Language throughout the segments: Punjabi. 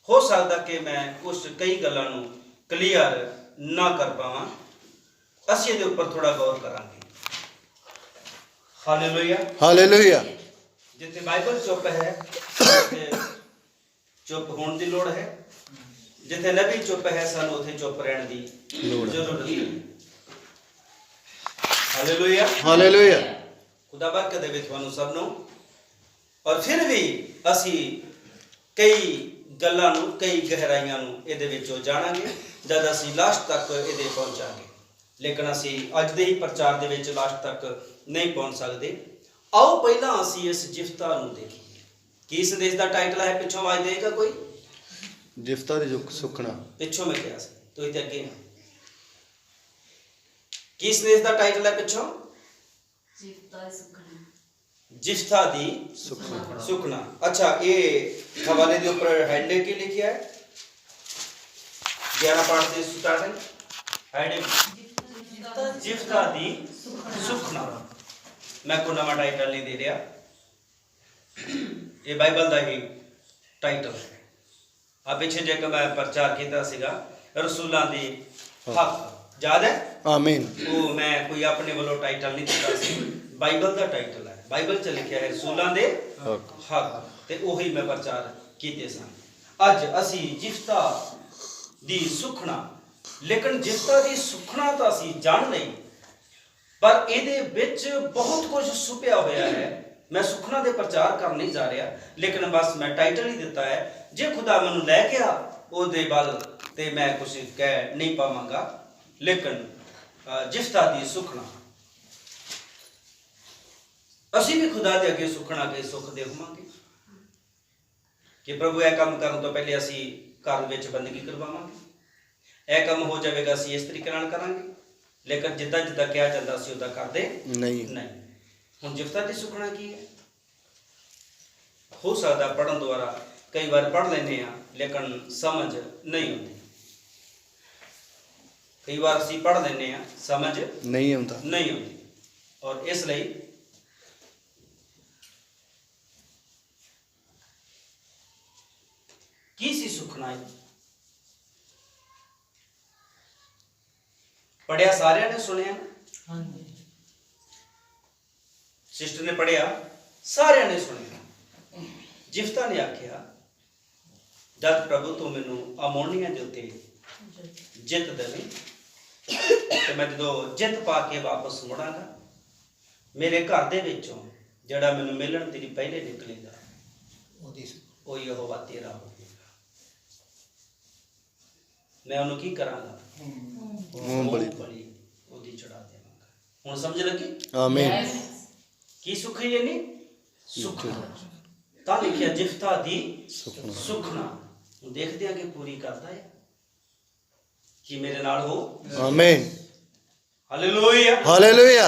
हो सकता कि मैं कुछ कई गल्लां नूं क्लीयर ना कर पावां, असीं इहदे उपर थोड़ा गौर करांगे। Hallelujah hallelujah. जिथे बाइबल चुप है उत्थे चुप होने की लोड़ है, जिथे नबी चुप है सानू उत्थे चुप रहने की जरूरत है। Hallelujah hallelujah. खुदा बरकत देवे तुहानू सब नूं। और फिर भी असी कई गल्लां नूं कई गहराइयां नूं इहदे विचों जाणांगे जद असी लास्ट तक इहदे पहुंचांगे, लेकिन असी अज दे ही प्रचार दे विच लास्ट तक नहीं पहुंच सकते। आओ पहला असी इस जिफ्ता नूं देखीए। की संदेश दा टाइटल है? पिछों आवाज देगा कोई? जिफ्ता दी सुखना। पिछों मैं क्या सी तो इधर अगे ना की संदेश दा टाइटल है? पिछों जिफ्ता दी सुखना। अच्छा, ये हवाले के ऊपर हैंडे की लिखा है 11 पाठ से स्टार्टिंग हैंडे जिफ्ता दी सुखना। मैं कोई नवा टाइटल नहीं दे रहा, ये बाइबल का ही टाइटल है। आ पिछे जे मैं प्रचार किया सीगा रसूलों की हक, याद है? आमीन। वो मैं कोई अपने वालों टाइटल नहीं दिता सी, बाइबल का टाइटल है। बाइबल च लिखा है रसूलों के हक, ते ओही मैं प्रचार किए सन। अज असी जिफ्ता दी सुखना, लेकिन जिफ्ता दी सुखना तो असी जान नहीं, पर इहदे विच बहुत कुछ छुपिया होया है। मैं सुखना दे प्रचार कर नहीं जा रहा, लेकिन बस मैं टाइटल ही दिता है। जे खुदा मैनू लै गया ओहदे वल ते मैं कुछ कह नहीं पावांगा, लेकिन जिफ्ता दी सुखना असी भी खुदा दे अगे सुखना के सुख दे होवांगे कि प्रभु यह काम करने तो पहले असी घर विच बंदगी करवावांगे। यह काम हो जाएगा असी इस तरीके नाल करांगे, लेकिन जिद्दां जिद्दां कहा जाता असी उदा करदे नहीं। हुण जिफ्ता दी सुखना की है? हो सकता पढ़न द्वारा कई बार पढ़ लेने लेकिन समझ नहीं आती। कई बार असी पढ़ लेने समझ नहीं आती, और इसलिए की सी सुखना है? पढ़िया सारे ने सुनिया, सिस्टर ने पढ़िया सारे ने सुनिया। जिफ्ता ने आख्या जब प्रभु तू मैनू अमोनिया के उत्ते जित देवी तो मैं जो जित पा के वापस मुड़ांगा, मेरे घर दे विचों जिहड़ा मैनू मिलन तेरी पहले निकलेगा वो यहोवा तेरा होगा। मैं उन्होंने की करांगा? बलि ओदी चढ़ा देवांगा। हुण समझ लगी? आमीन। की सुख है? नहीं सुखना ता लिखिया जिफ्ता दी सुखना। देखते हैं कि पूरी करता है कि मेरे नाल हो। आमीन। Hallelujah hallelujah.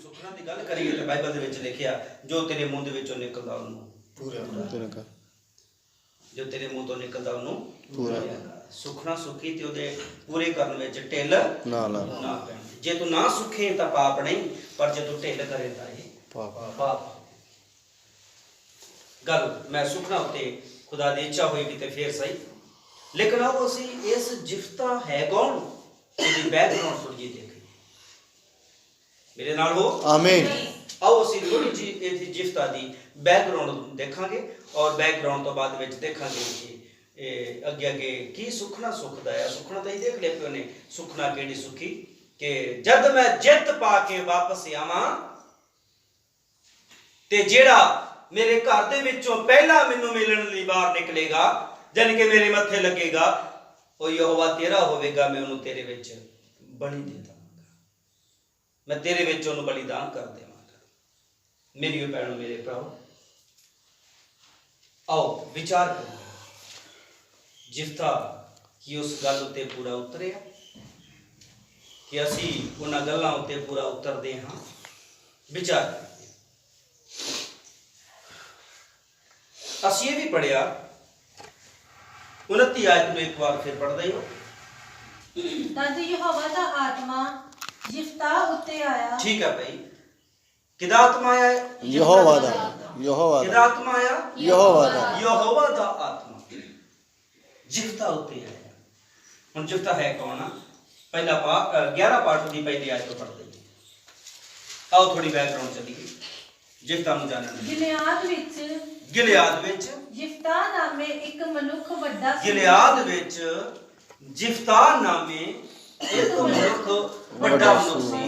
सुखना की गल करिए तो बाइबल दे विच लिखिया जो तेरे मुंह दे विचों निकलदा उन्होंने पूरा कर, जो तेरे मुंह तो निकलदा उन्होंने पूरा कर। सुखना सुखी ते ओदे पूरे करन विच ढिल ना पैण। जे तू ना सुखे तां पाप नहीं, पर जे तू ढिल करे तां पाप। गल मैं सुखना उत्ते खुदा दी इच्छा होएगी ते फिर सही, लेकिन आओ असी इस जिफ्ता है कौन इसदी बैकग्राउंड थोड़ी जी देखिए। मेरे नाल हो। आमीन। आओ असी थोड़ी जी इस जिफ्ता दी बैकग्राउंड देखांगे, और बैकग्राउंड तो बाद विच देखांगे कि अगे अगे की सुखना सुखदा है। सुखना तो ही देख लिया पिओ ने, सुखना केड़ी सुखी कि जद मैं जित पा के वापस आवां ते जेड़ा मेरे घर दे विचों पहला मैनू मिलण लई बाहर निकलेगा, जाने कि मेरे मत्थे लगेगा, वो यहोवा तेरा होवेगा। मैं उन्होंने तेरे विच बलि दे देवांगा, मैं तेरे विच उन्होंने बलिदान कर देवांगा। मेरी भैणों मेरे भराओ, आओ विचार करो जिफ्ता की उस गल उत्ते पूरा उतरिया कि असी उन्हां गल्लां उत्ते पूरा उतरदे हां। विचार करिए। असी ये भी पढ़िया 29 आयत में एक बार फिर पढ़ दो। तद यहोवा दा आत्मा जिफ्ता उत्ते आया। ठीक है भाई, किदा आत्मा आया? यहोवा दा। किदा आत्मा आया? यहोवा दा। यहोवा दा आत्मा। जिफ्ता उत्ते आया। हुण जिफ्ता है कौन? पहला पाठ 11 पाठ की पहली आयत तो पढ़ देंगे। आओ थोड़ी बैकग्राउंड चलिए जिफ्ता नूं जानन लई। गिलियाद विच जिफ्ता नामे एक मनुख वड्डा सी। गिलियाद विच जिफ्ता नामे एक मनुख वड्डा मनुख सी,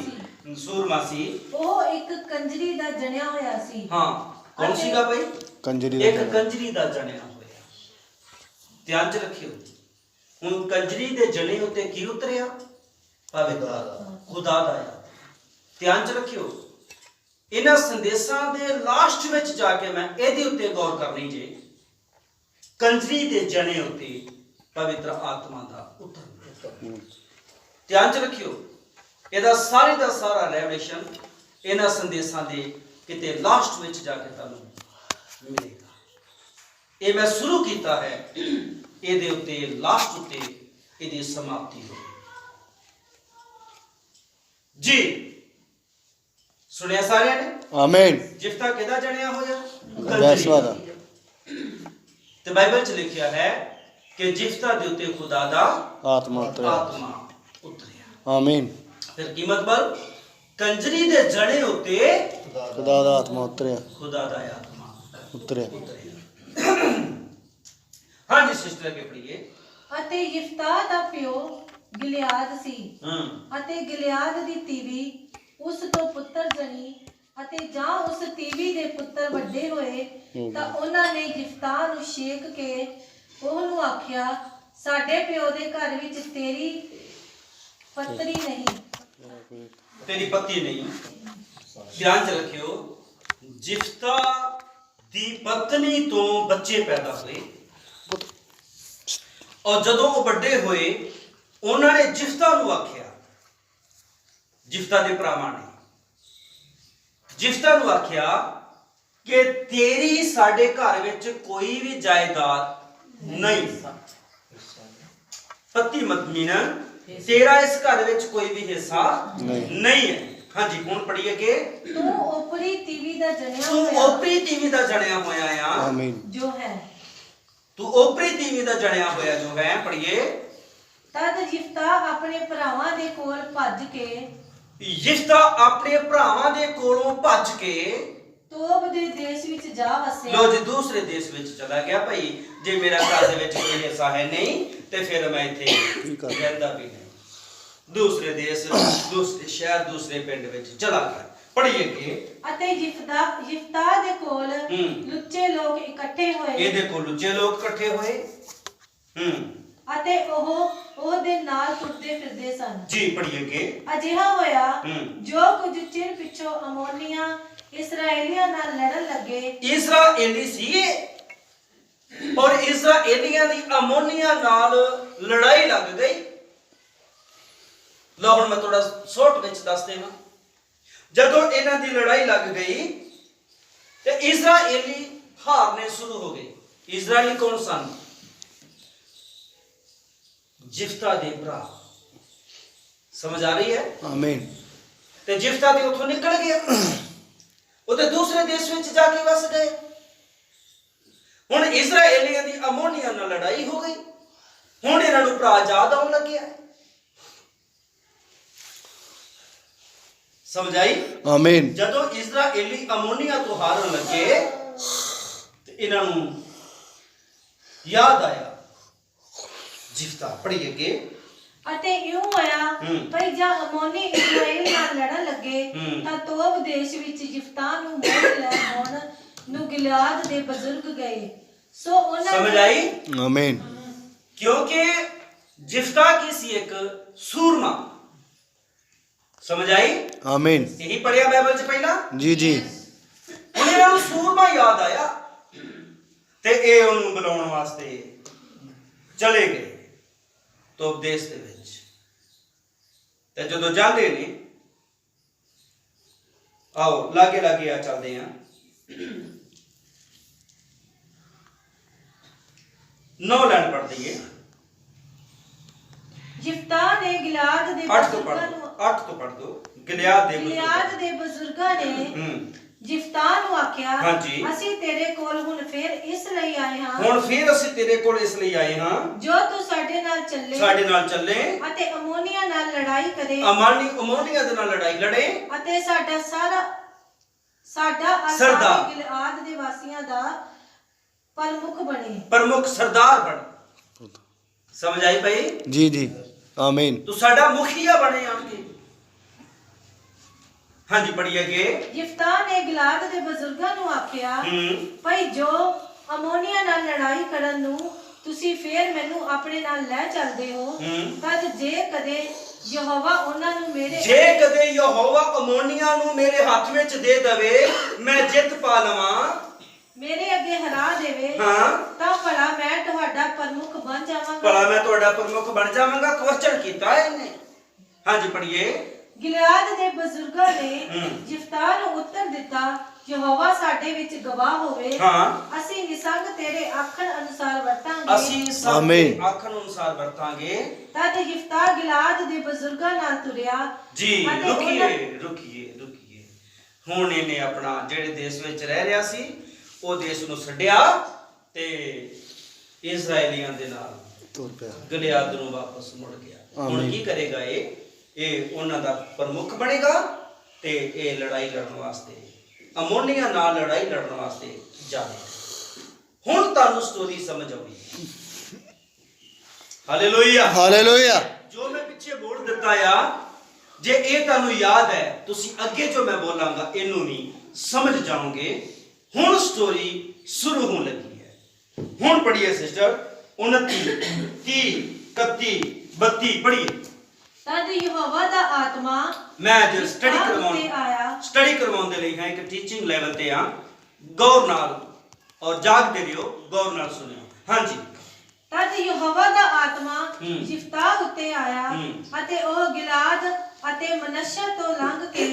सूरमा सी। ਉਹ ਇੱਕ ਕੰਜਰੀ ਦਾ ਜਣਿਆ ਹੋਇਆ ਸੀ। हाँ कौन सीगा भाई? कंजरी एक कंजरी दा जणिया होया। ध्यान च रखियो हुण कंजरी दे जणे उत्ते की उतरिया? पवित्र खुदा दा आया। ध्यान च रखियो इन्हां संदेशां दे लास्ट विच जाके मैं इहदे उत्ते गौर करनी जे कंजरी दे जणे उत्ते पवित्र आत्मा दा उतरना। ध्यान च रखियो ਇਹਦਾ ਸਾਰੇ ਦਾ ਸਾਰਾ ਰੈਵਲੇਸ਼ਨ ਇਹਨਾਂ ਸੰਦੇਸ਼ਾਂ ਦੇ ਕਿਤੇ ਲਾਸਟ ਵਿੱਚ ਜਾ ਕੇ ਤੁਹਾਨੂੰ ਮਿਲੇਗਾ। ਇਹ ਮੈਂ ਸ਼ੁਰੂ ਕੀਤਾ ਹੈ, ਇਹਦੇ ਉੱਤੇ ਲਾਸਟ ਉੱਤੇ ਇਹਦੀ ਸਮਾਪਤੀ ਹੋਵੇਗੀ ਜੀ। ਸੁਣਿਆ ਸਾਰਿਆਂ ਨੇ? आमीन। ਜਿਫਤਾ ਕਿਹਦਾ ਜਣਿਆ ਹੋਇਆ? ਵੈਸਵਾ ਦਾ। ਤੇ ਬਾਈਬਲ 'ਚ ਲਿਖਿਆ ਹੈ ਕਿ ਜਿਫਤਾ ਦੇ ਉੱਤੇ ਖੁਦਾ ਦਾ आत्मा उतरिया। ਆਤਮਾ ਉਤਰਿਆ। आमीन। फिर की मतलब कंजरी दे जड़े होते खुदा दा आत्मा उतरिया। खुदा दा आत्मा उतरिया। हाँ जी सिस्टर के पढ़िए। ਅਤੇ ਯਿਫਤਾ ਦਾ ਪਿਓ ਗਿਲਿਆਦ ਸੀ। हम्म ਅਤੇ ਗਿਲਿਆਦ ਦੀ ਤੀਵੀ ਉਸ ਤੋਂ ਪੁੱਤਰ ਜਣੀ ਅਤੇ ਜਾਂ ਉਸ ਤੀਵੀ ਦੇ ਪੁੱਤਰ ਵੱਡੇ ਹੋਏ ਤਾਂ ਉਹਨਾਂ ਨੇ ਯਿਫਤਾ ਨੂੰ ਛੇਕ ਕੇ ਉਹਨੂੰ ਆਖਿਆ, ਸਾਡੇ ਪਿਓ ਦੇ ਘਰ ਵਿੱਚ ਤੇਰੀ ਪਤਰੀ ਨਹੀਂ। तेरी पत्नी नहीं। ध्यान से रखियो जिफ्ता दी पत्नी तो बच्चे पैदा हुए और जदों वो बड़े हुए उन्होंने जिफ्ता नूं आख्या, जिफ्ता दे भरावां ने जिफ्ता नूं आख्या कि तेरी साडे घर विच कोई भी जायदाद नहीं। पति मत मीनन तेरा इस घर विच कोई भी हिस्सा नहीं है। हाँ जी हुण पढ़िए कि ਤੂੰ ਓਪਰੀ ਤੀਵੀ ਦਾ ਜਣਿਆ तू ਹੋਇਆ ओपरी तीवी दा जणिया होया आ। आमीन। ਜੋ ਹੈ। तू ओपरी तीवी दा जणिया होया जो है। पढ़िए ਤਦ ਯਿਫਤਾ ਆਪਣੇ ਭਰਾਵਾਂ ਦੇ ਕੋਲ ਭੱਜ ਕੇ यिफ्ता अपने भरावां दे कोलों भज के ਤੋਬ ਦੇ ਦੇਸ਼ ਵਿੱਚ ਜਾ ਵਸਿਆ। लो जी दूसरे देश विच चला गया। भाई जे मेरा घर दे विच कोई हिस्सा है नहीं ते फिर मैं इत्थे रहंदा भी नहीं। दूसरे देश दूसरे शहर दूसरे पिंड विच चला गया। पढ़िए कि ਅਤੇ ਯਿਫਤਾ ਦੇ ਕੋਲ ਲੁੱਚੇ ਲੋਕ ਇਕੱਠੇ ਹੋਏ ये देखो लुच्चे लोग इकट्ठे होए। ਅਤੇ ਉਹ ਦੇ ਨਾਲ ਤੁਰਦੇ ਫਿਰਦੇ ਸਨ। जी पढ़िए कि ਅਜਿਹਾ ਹੋਇਆ ਜੋ ਕੁਝ ਚਿਰ ਪਿੱਛੋਂ ਅਮੋਨੀਆਂ ਇਸਰਾਏਲੀਆਂ ਨਾਲ ਲੜਨ ਲੱਗੇ। इस्राएली सी और इस्राएलियां दी अमोनिया नाल लड़ाई लग गई। लो हुण मैं थोड़ा शॉर्ट विच दस देना। जदों इन्हां दी लड़ाई लग गई ते इस्राएली हारने शुरू हो गए। इस्राएली कौन सन? जिफ्ता दे भरा। समझ आ रही है? आमीन। ते जिफ्ता दे उथों निकल गया ਉਹਦੇ ਦੂਸਰੇ ਦੇਸ਼ ਵਿੱਚ ਜਾ ਕੇ ਵਸ ਗਏ। ਹੁਣ ਇਜ਼ਰਾਈਲੀਆਂ ਦੀ ਅਮੋਨੀਆ ਨਾਲ ਲੜਾਈ ਹੋ ਗਈ। ਹੁਣ ਇਹਨਾਂ ਨੂੰ ਭਰਾ ਯਾਦ ਆਉਣ ਲੱਗਿਆ। ਸਮਝ ਆਈ? आमीन। ਜਦੋਂ ਇਜ਼ਰਾਈਲੀ ਅਮੋਨੀਆ ਤੋਂ ਹਾਰਨ ਲੱਗੇ ਤੇ ਇਹਨਾਂ ਨੂੰ ਯਾਦ ਆਇਆ ਜਿਫਤਾ। ਪੜ੍ਹੀਏ ਅੱਗੇ। ਅਤੇ ਇਉਂ ਹੋਇਆ ਭਈ ਜਦ ਅਮੋਨੀ ਇਸਰਾਏਲ ਨਾਲ ਲੜਨ ਲੱਗੇ ਤਾਂ ਤੋਬ ਦੇਸ਼ ਵਿੱਚ ਯਿਫਤਾ ਨੂੰ ਮੋੜ ਲੈ ਹੋਣ ਨੂੰ ਗਿਲਿਆਦ ਦੇ ਬਜ਼ੁਰਗ ਗਏ। ਸੋ ਉਹਨਾਂ ਸਮਝ ਆਈ? आमीन। क्योंकि जिफ्ता की सी एक सूरमा। समझ आई? आमीन। यही पढ़िया बाइबल च पहला। जी जी। उन्हें सूरमा याद आया ते ए उन्होंने बुलाने वास्ते चले गए तो उपदेश दे विच। ते जदों जांदे ने आओ लागे लागे आ चलते हैं। 9 लाइन पढ़ दईए। ਯਿਫਤਾ ने गिलाद दे 8 तो पढ़ दो। गिलियाद दे गिलियाद दे बुजुर्गां ने ਜਿਫਤਾ ਨੂੰ ਆਖਿਆ ਹਾਂਜੀ। ਅਸੀਂ ਤੇਰੇ ਕੋਲ ਹੁਣ ਫਿਰ ਇਸ ਲਈ ਆਏ ਹਾਂ ਹੁਣ ਫਿਰ ਅਸੀਂ ਤੇਰੇ ਕੋਲ ਇਸ ਲਈ ਆਏ ਹਾਂ, ਜੋ ਤੂੰ ਸਾਡੇ ਨਾਲ ਚੱਲੇ ਸਾਡੇ ਨਾਲ ਚੱਲੇ, ਅਤੇ ਅਮੋਨੀਆ ਨਾਲ ਲੜਾਈ ਕਰੇ ਅਮੋਨੀਆ ਦੇ ਨਾਲ ਲੜਾਈ ਲੜੇ, ਅਤੇ ਸਾਡਾ ਸਰਦਾਰ। ਸਾਰੇ ਗਿਲਆਦ ਦੇ ਵਾਸੀਆਂ ਦਾ ਪ੍ਰਮੁੱਖ ਬਣੇ। ਪ੍ਰਮੁੱਖ ਸਰਦਾਰ ਬਣ। ਸਮਝ ਆਈ ਭਾਈ? जी जी आमीन। ਤੂੰ ਸਾਡਾ ਮੁਖੀਆ ਬਣੇ ਆਣਗੇ। ਹਾਂਜੀ ਪੜੀਏ ਅੱਗੇ। ਯਿਫਤਾ ਨੇ ਗਿਲਾਦ ਦੇ ਬਜ਼ੁਰਗਾਂ ਨੂੰ ਆਖਿਆ ਹੂੰ ਭਾਈ ਜੋ ਅਮੋਨੀਆ ਨਾਲ ਲੜਾਈ ਕਰਨ ਨੂੰ ਤੁਸੀਂ ਫੇਰ ਮੈਨੂੰ ਆਪਣੇ ਨਾਲ ਲੈ ਚੱਲਦੇ ਹੋ ਹੂੰ। ਤਦ ਜੇ ਕਦੇ ਯਹੋਵਾ ਉਹਨਾਂ ਨੂੰ ਮੇਰੇ ਜੇ ਕਦੇ ਯਹੋਵਾ ਅਮੋਨੀਆ ਨੂੰ ਮੇਰੇ ਹੱਥ ਵਿੱਚ ਦੇ ਦਵੇ, ਮੈਂ ਜਿੱਤ ਪਾ ਲਵਾਂ, ਮੇਰੇ ਅੱਗੇ ਹਰਾ ਦੇਵੇ ਹਾਂ, ਤਾਂ ਭਲਾ ਮੈਂ ਤੁਹਾਡਾ ਪ੍ਰਮੁੱਖ ਬਣ ਜਾਵਾਂਗਾ। ਭਲਾ ਮੈਂ ਤੁਹਾਡਾ ਪ੍ਰਮੁੱਖ ਬਣ ਜਾਵਾਂਗਾ। ਕੁਐਸਚਨ ਕੀਤਾ ਇਹਨੇ। ਹਾਂਜੀ ਪੜੀਏ। ਗਿਲਾਦ ਦੇ ਬਜ਼ੁਰਗਾਂ ਨੇ ਹੂੰ। ਯਿਫਤਾ ਨੂੰ ਉੱਤਰ ਦਿੱਤਾ ਯਹੋਵਾ ਸਾਡੇ ਵਿੱਚ ਗਵਾਹ ਹੋਵੇ ਹਾਂ, ਅਸੀਂ ਨਿਸੰਗ ਤੇਰੇ ਆਖਣ ਅਨੁਸਾਰ ਵਰਤਾਂਗੇ। ਅਸੀਂ ਸਭ ਆਮੀਨ। ਆਖਣ ਅਨੁਸਾਰ ਵਰਤਾਂਗੇ। ਤਦ ਯਿਫਤਾ ਗਿਲਾਦ ਦੇ ਬਜ਼ੁਰਗਾਂ ਨਾਲ ਤੁਰਿਆ ਜੀ ਅਤੇ ਰੁਕੀਏ। ਹੁਣ ਇਹਨੇ ਆਪਣਾ ਜਿਹੜੇ ਦੇਸ਼ ਵਿੱਚ ਰਹਿ ਰਿਹਾ ਸੀ ਉਹ ਦੇਸ਼ ਨੂੰ ਛੱਡਿਆ ਤੇ ਇਜ਼ਰਾਈਲੀਆਂ ਦੇ ਨਾਲ तुर पे ਗਲਿਆਦ ਨੂੰ ਵਾਪਸ ਮੁੜ ਗਿਆ। ਹੁਣ ਆਮੀਨ। ਕੀ ਕਰੇਗਾ ਇਹ ਉਹਨਾਂ ਦਾ ਪ੍ਰਮੁੱਖ ਬਣੇਗਾ ਤੇ ਇਹ ਲੜਾਈ ਲੜਨ ਵਾਸਤੇ ਅਮੋਨੀਆ ਨਾਲ ਲੜਾਈ ਲੜਨ ਵਾਸਤੇ ਜਾਵੇਗਾ। ਹੁਣ ਤੁਹਾਨੂੰ ਸਟੋਰੀ ਸਮਝ ਆਉਣੀ। ਹਾਲੇਲੂਇਆ। हालेलुया। ਜੋ ਮੈਂ ਪਿੱਛੇ ਬੋਲ ਦਿੱਤਾ ਆ, ਜੇ ਇਹ ਤੁਹਾਨੂੰ ਯਾਦ ਹੈ ਤੁਸੀਂ ਅੱਗੇ ਜੋ ਮੈਂ ਬੋਲਾਂਗਾ ਇਹਨੂੰ ਵੀ ਸਮਝ ਜਾਓਗੇ। ਹੁਣ ਸਟੋਰੀ ਸ਼ੁਰੂ ਹੋਣ ਲੱਗੀ ਹੈ। ਹੁਣ ਪੜ੍ਹੀਏ ਸਿਸਟਰ 29 30 31 32 ਪੜ੍ਹੀਏ। ਤਦ ਯਹੋਵਾ ਦਾ ਆਤਮਾ ਮੈਂ ਅੱਜ ਸਟੱਡੀ ਉੱਤੇ ਆਇਆ ਕਰਵਾਉਣ ਦੇ ਲਈ ਹਾਂ, ਇੱਕ ਟੀਚਿੰਗ ਲੈਵਲ ਤੇ ਆ। ਗੌਰ ਨਾਲ ਔਰ ਜਾਗਦੇ ਰਹੋ, ਗੌਰ ਨਾਲ ਸੁਣਿਓ। ਹਾਂਜੀ। ਤਦ ਯਹੋਵਾ ਦਾ ਆਤਮਾ ਹੂੰ। ਯਿਫਤਾ ਉੱਤੇ ਆਇਆ ਹੂੰ। ਅਤੇ ਉਹ ਗਿਲਾਦ ਅਤੇ ਮਨੱਸ਼ਾ ਤੋਂ ਲੰਘ ਕੇ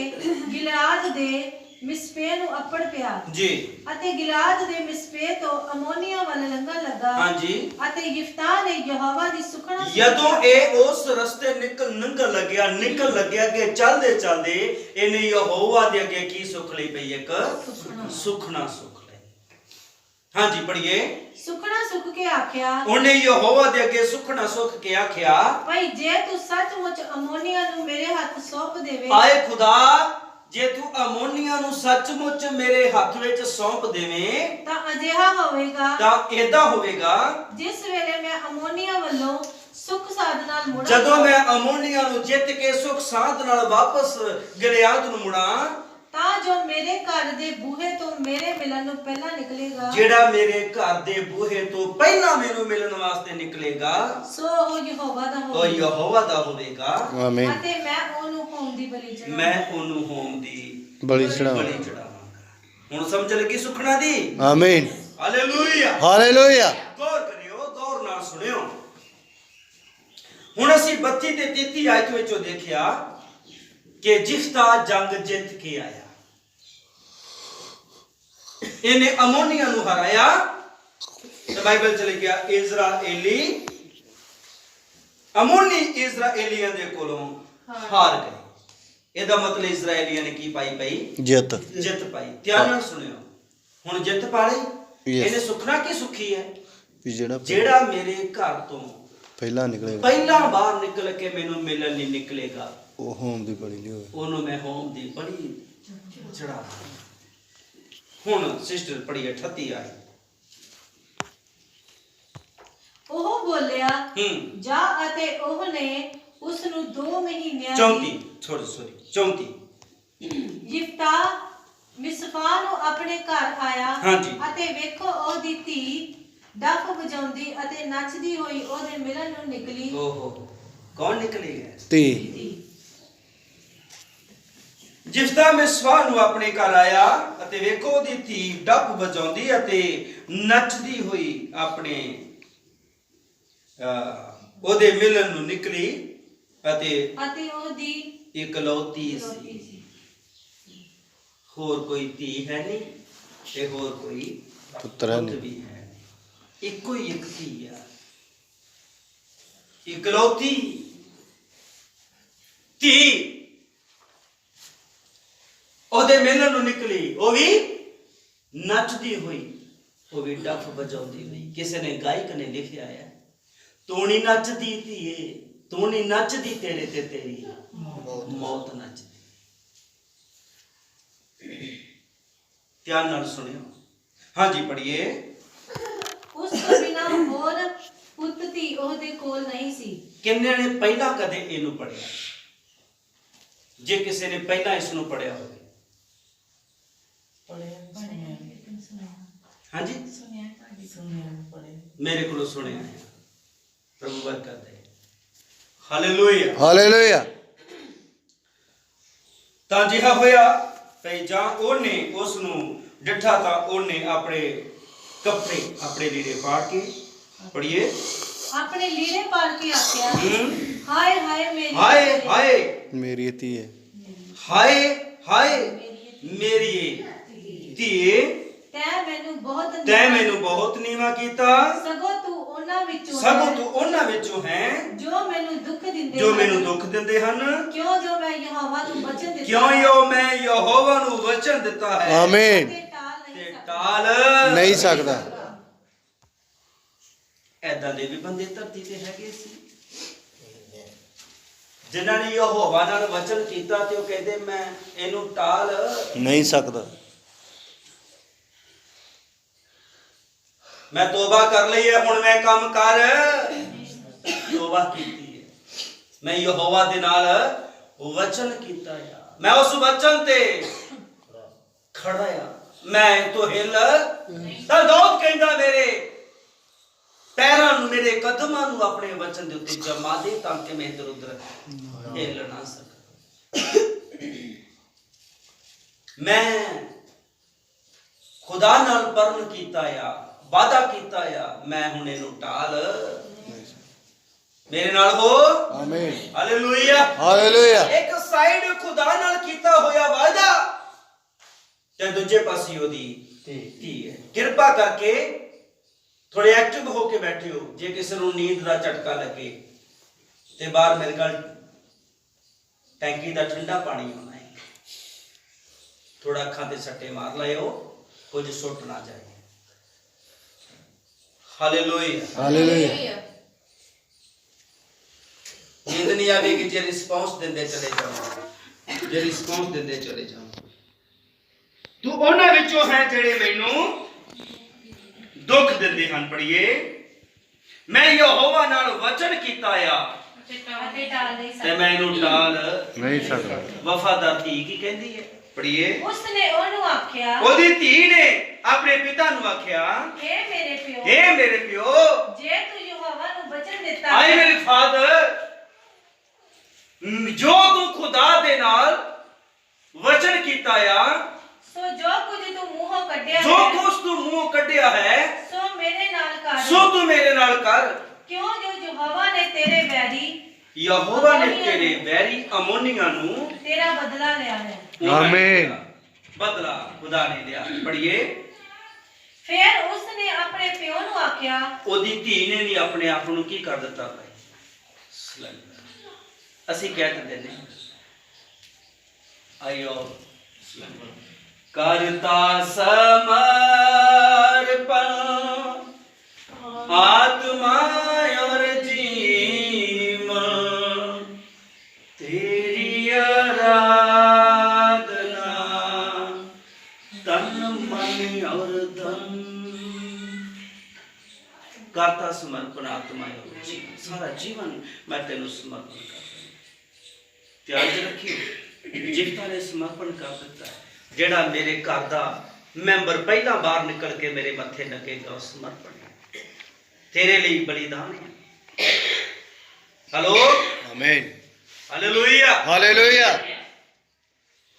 ਗਿਲਾਦ ਦੇ ਮਿਸਪੇ ਨੂੰ ਅੱਪੜ ਪਿਆ ਜੀ। ਅਤੇ ਗਿਲਾਦ ਦੇ ਮਿਸਪੇ ਤੋਂ ਅਮੋਨੀਆ ਵੱਲ ਲੰਘਣ ਲੱਗਾ। ਹਾਂਜੀ। ਅਤੇ ਯਿਫਤਾ ਨੇ ਯਹੋਵਾ ਦੀ ਸੁਖਣਾ ਜਦੋਂ ਇਹ ਉਸ ਰਸਤੇ ਨਿਕਲ ਲੱਗਿਆ ਕਿ ਚੱਲਦੇ ਇਹਨੇ ਯਹੋਵਾ ਦੇ ਅੱਗੇ ਕੀ ਸੁੱਖ ਲਈ ਪਈ? ਇੱਕ ਸੁਖਣਾ ਸੁੱਖ ਲਈ। ਹਾਂਜੀ ਪੜ੍ਹੀਏ। ਸੁਖਣਾ ਸੁਖ ਕੇ ਆਖਿਆ ਉਹਨੇ ਯਹੋਵਾ ਦੇ ਅੱਗੇ ਸੁਖਣਾ ਸੁੱਖ ਕੇ ਆਖਿਆ ਭਾਈ ਜੇ ਤੂੰ ਸੱਚਮੁੱਚ ਅਮੋਨੀਆ ਨੂੰ ਮੇਰੇ ਹੱਥ ਸੌਂਪ ਦੇਵੇ ਆਏ ਖੁਦਾ, ਜੇ ਤੂੰ ਅਮੋਨੀਆ ਨੂੰ ਸੱਚਮੁੱਚ ਮੇਰੇ ਹੱਥ ਵਿੱਚ ਸੌਂਪ ਦੇਵੇਂ ਤਾਂ ਅਜਿਹਾ ਹੋਵੇਗਾ ਤਾਂ ਏਦਾਂ ਹੋਵੇਗਾ ਜਿਸ ਵੇਲੇ ਮੈਂ ਅਮੋਨੀਆ ਵੱਲੋਂ ਸੁਖ ਸਾਧ ਨਾਲ ਮੁੜਾਂ ਜਦੋਂ ਮੈਂ ਅਮੋਨੀਆ ਨੂੰ ਜਿੱਤ ਕੇ ਸੁਖ ਸਾਧ ਨਾਲ ਵਾਪਸ ਗਿਲਿਆਦ ਨੂੰ ਮੁੜਾਂ, ਤਾਂ ਜੋ ਮੇਰੇ ਘਰ ਦੇ ਬੂਹੇ ਤੋਂ ਮੇਰੇ ਮਿਲਣ ਨੂੰ ਪਹਿਲਾਂ ਨਿਕਲੇਗਾ ਜਿਹੜਾ ਮੇਰੇ ਘਰ ਦੇ ਬੂਹੇ ਤੋਂ ਪਹਿਲਾਂ ਮੈਨੂੰ ਮਿਲਣ ਵਾਸਤੇ ਨਿਕਲੇਗਾ ਸੋ ਉਹ ਯਹੋਵਾ ਦਾ ਉਹ ਹੋਵੇਗਾ ਯਹੋਵਾ ਦਾ ਹੋਵੇਗਾ आमीन। ਅਤੇ ਮੈਂ ਉਹਨੂੰ ਹੋਮ ਦੀ ਬਲੀ ਚੜਾਵਾਂਗਾ। ਮੈਂ ਉਹਨੂੰ ਹੋਮ ਦੀ बलि चढ़ाओ। ਬਲੀ ਚੜਾਵਾਂਗਾ। ਹੁਣ ਸਮਝ ਲੱਗੀ ਸੁਖਣਾ ਦੀ? आमीन। ਹਾਲੇਲੂਇਆ। हालेलुया। ਗੌਰ ਕਰਿਓ, ਗੌਰ ਨਾਲ ਸੁਣਿਓ। ਹੁਣ ਅਸੀਂ 32 ਤੇ 33 ਆਇਤ ਵਿੱਚੋਂ ਦੇਖਿਆ ਕਿ ਜਿਫਤਾ ਜੰਗ ਜਿੱਤ ਕੇ ਆਇਆ। ਇਹਨੇ ਅਮੋਨੀਆ ਨੂੰ ਹਰਾਇਆ ਤੇ ਬਾਈਬਲ ਚ ਲਿਖਿਆ ਅਮੋਨੀ ਇਜ਼ਰਾਈਲੀਆਂ ਦੇ ਕੋਲੋਂ ਹਾਰ ਗਏ। ਇਹਦਾ ਮਤਲਬ ਇਜ਼ਰਾਈਲੀਆਂ ਨੇ ਕੀ ਪਾਈ? जित। ਜਿੱਤ ਪਾਈ। ਧਿਆਨ ਨਾਲ ਸੁਣਿਓ। ਹੁਣ ਜਿੱਤ ਪਾ ਲਈ। Yes। ਇਹਨੇ ਸੁਖਣਾ ਕੀ ਸੁਖੀ ਹੈ? भी जेड़ा ਜਿਹੜਾ ਮੇਰੇ ਘਰ ਤੋਂ पहला निकलेगा ਪਹਿਲਾਂ ਬਾਹਰ ਨਿਕਲ ਕੇ ਮੈਨੂੰ ਮਿਲਣ ਨਹੀਂ ਨਿਕਲੇਗਾ, वो होम दी बलि लियो। ਉਹਨੂੰ ਮੈਂ ਹੋਮ ਦੀ ਬੜੀ ਚੜਾਵਾਂ। ਹੁਣ ਸਿਸਟਰ ਪੜੀ 38 ਆਈ। ਉਹ ਬੋਲਿਆ ਹੂੰ। ਜਾ ਅਤੇ ਉਹਨੇ ਉਸ ਨੂੰ 2 ਮਹੀਨਿਆਂ 34 34 ਯਿਫਤਾ ਮਿਸਪਾ ਨੂੰ ਆਪਣੇ ਘਰ ਆਇਆ ਹਾਂਜੀ। ਅਤੇ ਵੇਖੋ ਉਹਦੀ ਧੀ ਡੱਫ ਵਜਾਉਂਦੀ ਅਤੇ ਨੱਚਦੀ ਹੋਈ ਉਹਦੇ ਮਿਲਣ ਨੂੰ ਨਿਕਲੀ। ਓਹੋ, ਕੌਣ ਨਿਕਲੇਗਾ? ती। ਜਿਫਤਾ ਮਿਸਵਾ ਨੂੰ ਆਪਣੇ ਘਰ ਆਇਆ ਅਤੇ ਵੇਖੋ ਉਹਦੀ ਧੀ ਡੱਫ ਵਜਾਉਂਦੀ ਅਤੇ ਨੱਚਦੀ ਹੋਈ ਆਪਣੇ ਉਹਦੇ ਮਿਲਣ ਨੂੰ ਨਿਕਲੀ ਅਤੇ ਉਹਦੀ ਇਕਲੌਤੀ ਸੀ। ਹੋਰ ਕੋਈ ਧੀ ਹੈ ਨਹੀਂ ਤੇ ਹੋਰ ਕੋਈ पुत्र है ਪੁੱਤ नहीं। ਵੀ ਹੈ ਨਹੀਂ। ਇੱਕੋ ਹੀ ਇੱਕ ਧੀ ਆ, ਇਕਲੌਤੀ ਧੀ। ਉਹਦੇ ਮਿਲਣ ਨੂੰ ਨਿਕਲੀ, ਉਹ ਵੀ ਨੱਚਦੀ ਹੋਈ, ਉਹ ਵੀ ਡੱਫ ਵਜਾਉਂਦੀ ਹੋਈ। ਕਿਸੇ ਨੇ ਗਾਇਕ ਨੇ ਲਿਖਿਆ ਹੈ, ਤੂੰ ਨਹੀਂ ਨੱਚਦੀ ਧੀਏ, ਤੂੰ ਨਹੀਂ ਨੱਚਦੀ, ਤੇਰੇ ਤੇ ਤੇਰੀ ਮੌਤ ਨੱਚਦੀ। ਧਿਆਨ ਨਾਲ ਸੁਣਿਓ। ਹਾਂਜੀ ਪੜ੍ਹੀਏ। ਉਸ ਤੋਂ ਬਿਨਾਂ ਹੋਰ ਪੁੱਤ ਧੀ ਉਹਦੇ ਕੋਲ ਨਹੀਂ ਸੀ। ਕਿੰਨੇ ਨੇ ਪਹਿਲਾਂ ਕਦੇ ਇਹਨੂੰ ਪੜ੍ਹਿਆ? ਜੇ ਕਿਸੇ ਨੇ ਪਹਿਲਾਂ ਇਸ ਨੂੰ ਪੜ੍ਹਿਆ ਹੋਵੇ। ਹਾਂਜੀ ਮੇਰੇ ਕੋਲੋਂ ਸੁਣਿਆ ਹੈ। ਪ੍ਰਭੂ ਬਰਕਤ ਦੇ। Hallelujah hallelujah. ਤਾਂ ਜਿਹਾ ਹੋਇਆ ਤੇ ਜਾਂ ਉਹਨੇ ਉਸ ਨੂੰ ਡਿੱਠਾ ਤਾਂ ਉਹਨੇ ਆਪਣੇ ਕੱਪੜੇ, ਆਪਣੇ ਲੀੜੇ ਪਾੜ ਕੇ, ਪੜ੍ਹੀਏ, ਆਪਣੇ ਲੀੜੇ ਪਾੜ ਕੇ ਆਖਿਆ, ਹਾਏ ਹਾਏ ਮੇਰੀ ਹਾਏ ਹਾਏ ਮੇਰੀ ਧੀਏ, ਹਾਏ ਹਾਏ ਮੇਰੀ ਧੀਏ, ਤੈਂ ਮੈਨੂੰ ਬਹੁਤ ਨੀਵਾਂ ਕੀਤਾ। ਸਗੋਂ ਤੂੰ ਉਹਨਾਂ ਵਿੱਚੋਂ ਹੈ ਜੋ ਮੈਨੂੰ ਦੁੱਖ ਦਿੰਦੇ ਹਨ। ਕਿਉਂ ਜੋ ਮੈਂ ਯਹੋਵਾ ਨੂੰ ਵਚਨ ਦਿੱਤਾ ਹੈ। ਆਮੀਨ। ਤੇ ਟਾਲ ਨਹੀਂ ਸਕਦਾ। ਐਦਾਂ ਦੇ ਵੀ ਬੰਦੇ ਧਰਤੀ ਤੇ ਹੈਗੇ ਸੀ ਜਿਨ੍ਹਾਂ ਨੇ ਯਹੋਵਾ ਨਾਲ ਵਚਨ ਕੀਤਾ ਤੇ ਉਹ ਕਹਿੰਦੇ ਮੈਂ ਇਹਨੂੰ ਟਾਲ ਨਹੀਂ ਸਕਦਾ। ਮੈਂ ਤੋਬਾ ਕਰ ਲਈ ਹੈ, ਹੁਣ ਮੈਂ ਕੰਮ ਕਰ। ਤੋਬਾ ਕੀਤੀ ਹੈ, ਮੈਂ ਯਹੋਵਾ ਦੇ ਨਾਲ ਵਚਨ ਕੀਤਾ ਆ, ਮੈਂ ਉਸ ਵਚਨ ਤੇ ਖੜਾ ਆ, ਮੈਂ ਤੋਂ ਹਿੱਲ ਤਾਂ ਦਾਊਦ ਕਹਿੰਦਾ ਮੇਰੇ ਪੈਰਾਂ ਨੂੰ, ਮੇਰੇ ਕਦਮਾਂ ਨੂੰ ਆਪਣੇ ਵਚਨ ਦੇ ਉੱਤੇ ਜਮਾ ਦੇ ਤਾਂ ਕਿ ਮੈਂ ਇੱਧਰ ਉੱਧਰ ਹਿੱਲ ਨਾ ਸਕਾਂ। ਮੈਂ ਖੁਦਾ ਨਾਲ ਪਰਨ ਕੀਤਾ ਆ, ਵਾਦਾ ਕੀਤਾ ਆ, ਮੈਂ ਹੁਣ ਇਹਨੂੰ ਟਾਲ। ਮੇਰੇ ਨਾਲ ਹੋ। ਆਮੀਨ। Hallelujah hallelujah. ਇੱਕ ਸਾਈਡ ਖੁਦਾ ਨਾਲ ਕੀਤਾ ਹੋਇਆ ਵਾਅਦਾ ਤੇ ਦੂਜੇ ਪਾਸੇ ਉਹਦੀ ਧੀ ਹੈ। ਕਿਰਪਾ ਕਰਕੇ ਥੋੜੇ ਐਕਟਿਵ ਹੋ ਕੇ ਬੈਠਿਓ। ਜੇ ਕਿਸੇ ਨੂੰ ਨੀਂਦ ਦਾ ਝਟਕਾ ਲੱਗੇ ਤੇ ਬਾਹਰ ਮੇਰੇ ਕੋਲ ਟੈਂਕੀ ਦਾ ਠੰਡਾ ਪਾਣੀ ਆਉਣਾ ਹੈ, ਥੋੜਾ ਅੱਖਾਂ ਤੇ ਸੱਟੇ ਮਾਰ ਲਿਓ, ਕੁਝ ਸੁੱਟ ਨਾ ਜਾਏ। Hallelujah hallelujah. ਨੀਂਦ ਨਹੀਂ ਆਵੇਗੀ ਜੇ ਰਿਸਪੌਂਸ ਦਿੰਦੇ ਚਲੇ ਜਾਓ, ਜੇ ਰਿਸਪੌਂਸ ਦਿੰਦੇ ਚਲੇ ਜਾਓ। ਤੂੰ ਉਹਨਾਂ ਵਿੱਚੋਂ ਹੈ ਜਿਹੜੇ ਮੈਨੂੰ ਦੁੱਖ ਦਿੰਦੇ ਹਨ। ਪੜ੍ਹੀਏ, ਮੈਂ ਯਹੋਵਾ ਨਾਲ ਵਚਨ ਕੀਤਾ ਆ ਤੇ ਮੈਂ ਇਹਨੂੰ ਟਾਲ ਨਹੀਂ ਸਕਦਾ। ਵਫਾਦਾਰ ਧੀ ਕੀ ਕਹਿੰਦੀ ਹੈ? ਪੜ੍ਹੀਏ, ਉਸਨੇ ਉਹਨੂੰ ਆਖਿਆ, ਉਹਦੀ ਧੀ ਨੇ ਆਪਣੇ ਪਿਤਾ ਨੂੰ ਆਖਿਆ, हे ਮੇਰੇ ਪਿਓ, ਜੇ ਤੂੰ ਯਹੋਵਾ ਨੂੰ ਵਚਨ ਦਿੱਤਾ ਆਏ ਮੇਰੇ ਫਾਦਰ, ਜੋ ਤੂੰ ਖੁਦਾ ਦੇ ਨਾਲ ਵਚਨ ਕੀਤਾ ਆ, ਸੋ ਜੋ ਕੁਝ ਤੂੰ ਮੂੰਹੋਂ ਕੱਢਿਆ ਜੋ ਹੈ, ਕੁਝ ਤੂੰ ਮੂੰਹੋਂ ਕੱਢਿਆ ਹੈ, ਸੋ ਮੇਰੇ ਨਾਲ ਕਰ। ਸੋ ਤੂੰ ਮੇਰੇ ਨਾਲ ਕਰ। ਕਿਉਂ ਜੋ ਯਹੋਵਾ ਨੇ ਤੇਰੇ ਵੈਰੀ, ਯਹੋਵਾ ਨੇ ਤੇਰੇ ਵੈਰੀ ਅਮੋਨੀਆਂ ਨੂੰ ਤੇਰਾ ਬਦਲਾ ਲਿਆ ਹੈ। ਆਮੀਨ। ਬਦਲਾ ਖੁਦਾ ਨੇ ਲਿਆ। ਪੜ੍ਹੀਏ, ਫਿਰ ਉਸਨੇ ਆਪਣੇ ਪਿਓ ਨੂੰ ਆਖਿਆ, ਉਹਦੀ ਧੀ ਨੇ ਵੀ ਆਪਣੇ ਆਪ ਨੂੰ ਕੀ ਕਰ ਦਿੱਤਾ ਭਾਈ? ਅਸੀਂ ਕਹਿ ਦਿੰਦੇ ਨੇ ਆਇਓ ਕਰਤਾ ਸਮਰਪਣ ਆਤਮਾ ਔਰ ਜੀਵਨ ਤੇਰੀ ਆਰਾਧਨਾ ਤਨ ਮਨ ਔਰ ਧਨ। ਕਰਤਾ ਸਮਰਪਣ ਆਤਮਾ ਔਰ ਜੀਵਨ, ਸਾਰਾ ਜੀਵਨ ਮੈਂ ਤੈਨੂੰ ਸਮਰਪਣ ਕਰਦਾ। ਧਿਆਨ ਚ ਰੱਖਿਓ, ਜਿਫਤਾ ਨੇ ਸਮਰਪਣ ਕਰ ਦਿੱਤਾ। ਜਿਹੜਾ ਮੇਰੇ ਘਰ ਦਾ ਮੈਂਬਰ ਪਹਿਲਾਂ ਬਾਹਰ ਨਿਕਲ ਕੇ ਮੇਰੇ ਮੱਥੇ ਲੱਗੇਗਾ, ਉਹ ਸਮਰਪਣ ਤੇਰੇ ਲਈ ਬਲੀਦਾਨ ਹੈ। ਹਲੋ ਆਮੀਨ। Hallelujah hallelujah.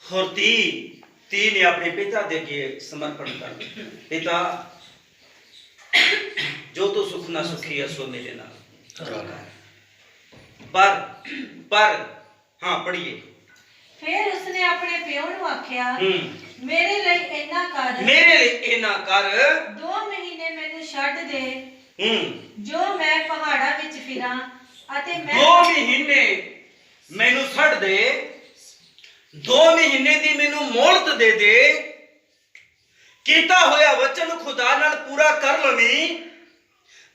ਹੋਰ ਧੀ ਨੇ ਆਪਣੇ ਪਿਤਾ ਦੇ ਅੱਗੇ ਸਮਰਪਣ ਕਰ ਦਿੱਤਾ। ਪਿਤਾ, ਜੋ ਤੂੰ ਸੁਖ ਨਾ ਸੁਖੀ ਹੈ ਸੋ ਮੇਰੇ ਨਾਲ। ਪਰ ਹਾਂ ਪੜ੍ਹੀਏ, ਫਿਰ ਉਸਨੇ ਆਪਣੇ ਪਿਓ ਨੂੰ ਆਖਿਆ, ਮੇਰੇ ਲਈ ਇੰਨਾ ਕਰ 2 ਮਹੀਨੇ ਮੈਨੂੰ ਛੱਡ ਦੇ, ਜੋ ਮੈਂ ਪਹਾੜਾਂ ਵਿੱਚ ਫਿਰਾਂ ਅਤੇ ਮੈਂ 2 ਮਹੀਨੇ ਮੈਨੂੰ ਛੱਡ ਦੇ, 2 ਮਹੀਨੇ ਦੀ ਮੈਨੂੰ ਮੋਹਲਤ ਦੇ ਦੇ, ਕੀਤਾ ਹੋਇਆ ਵਚਨ ਖੁਦਾ ਨਾਲ ਪੂਰਾ ਕਰ ਲਵੀਂ।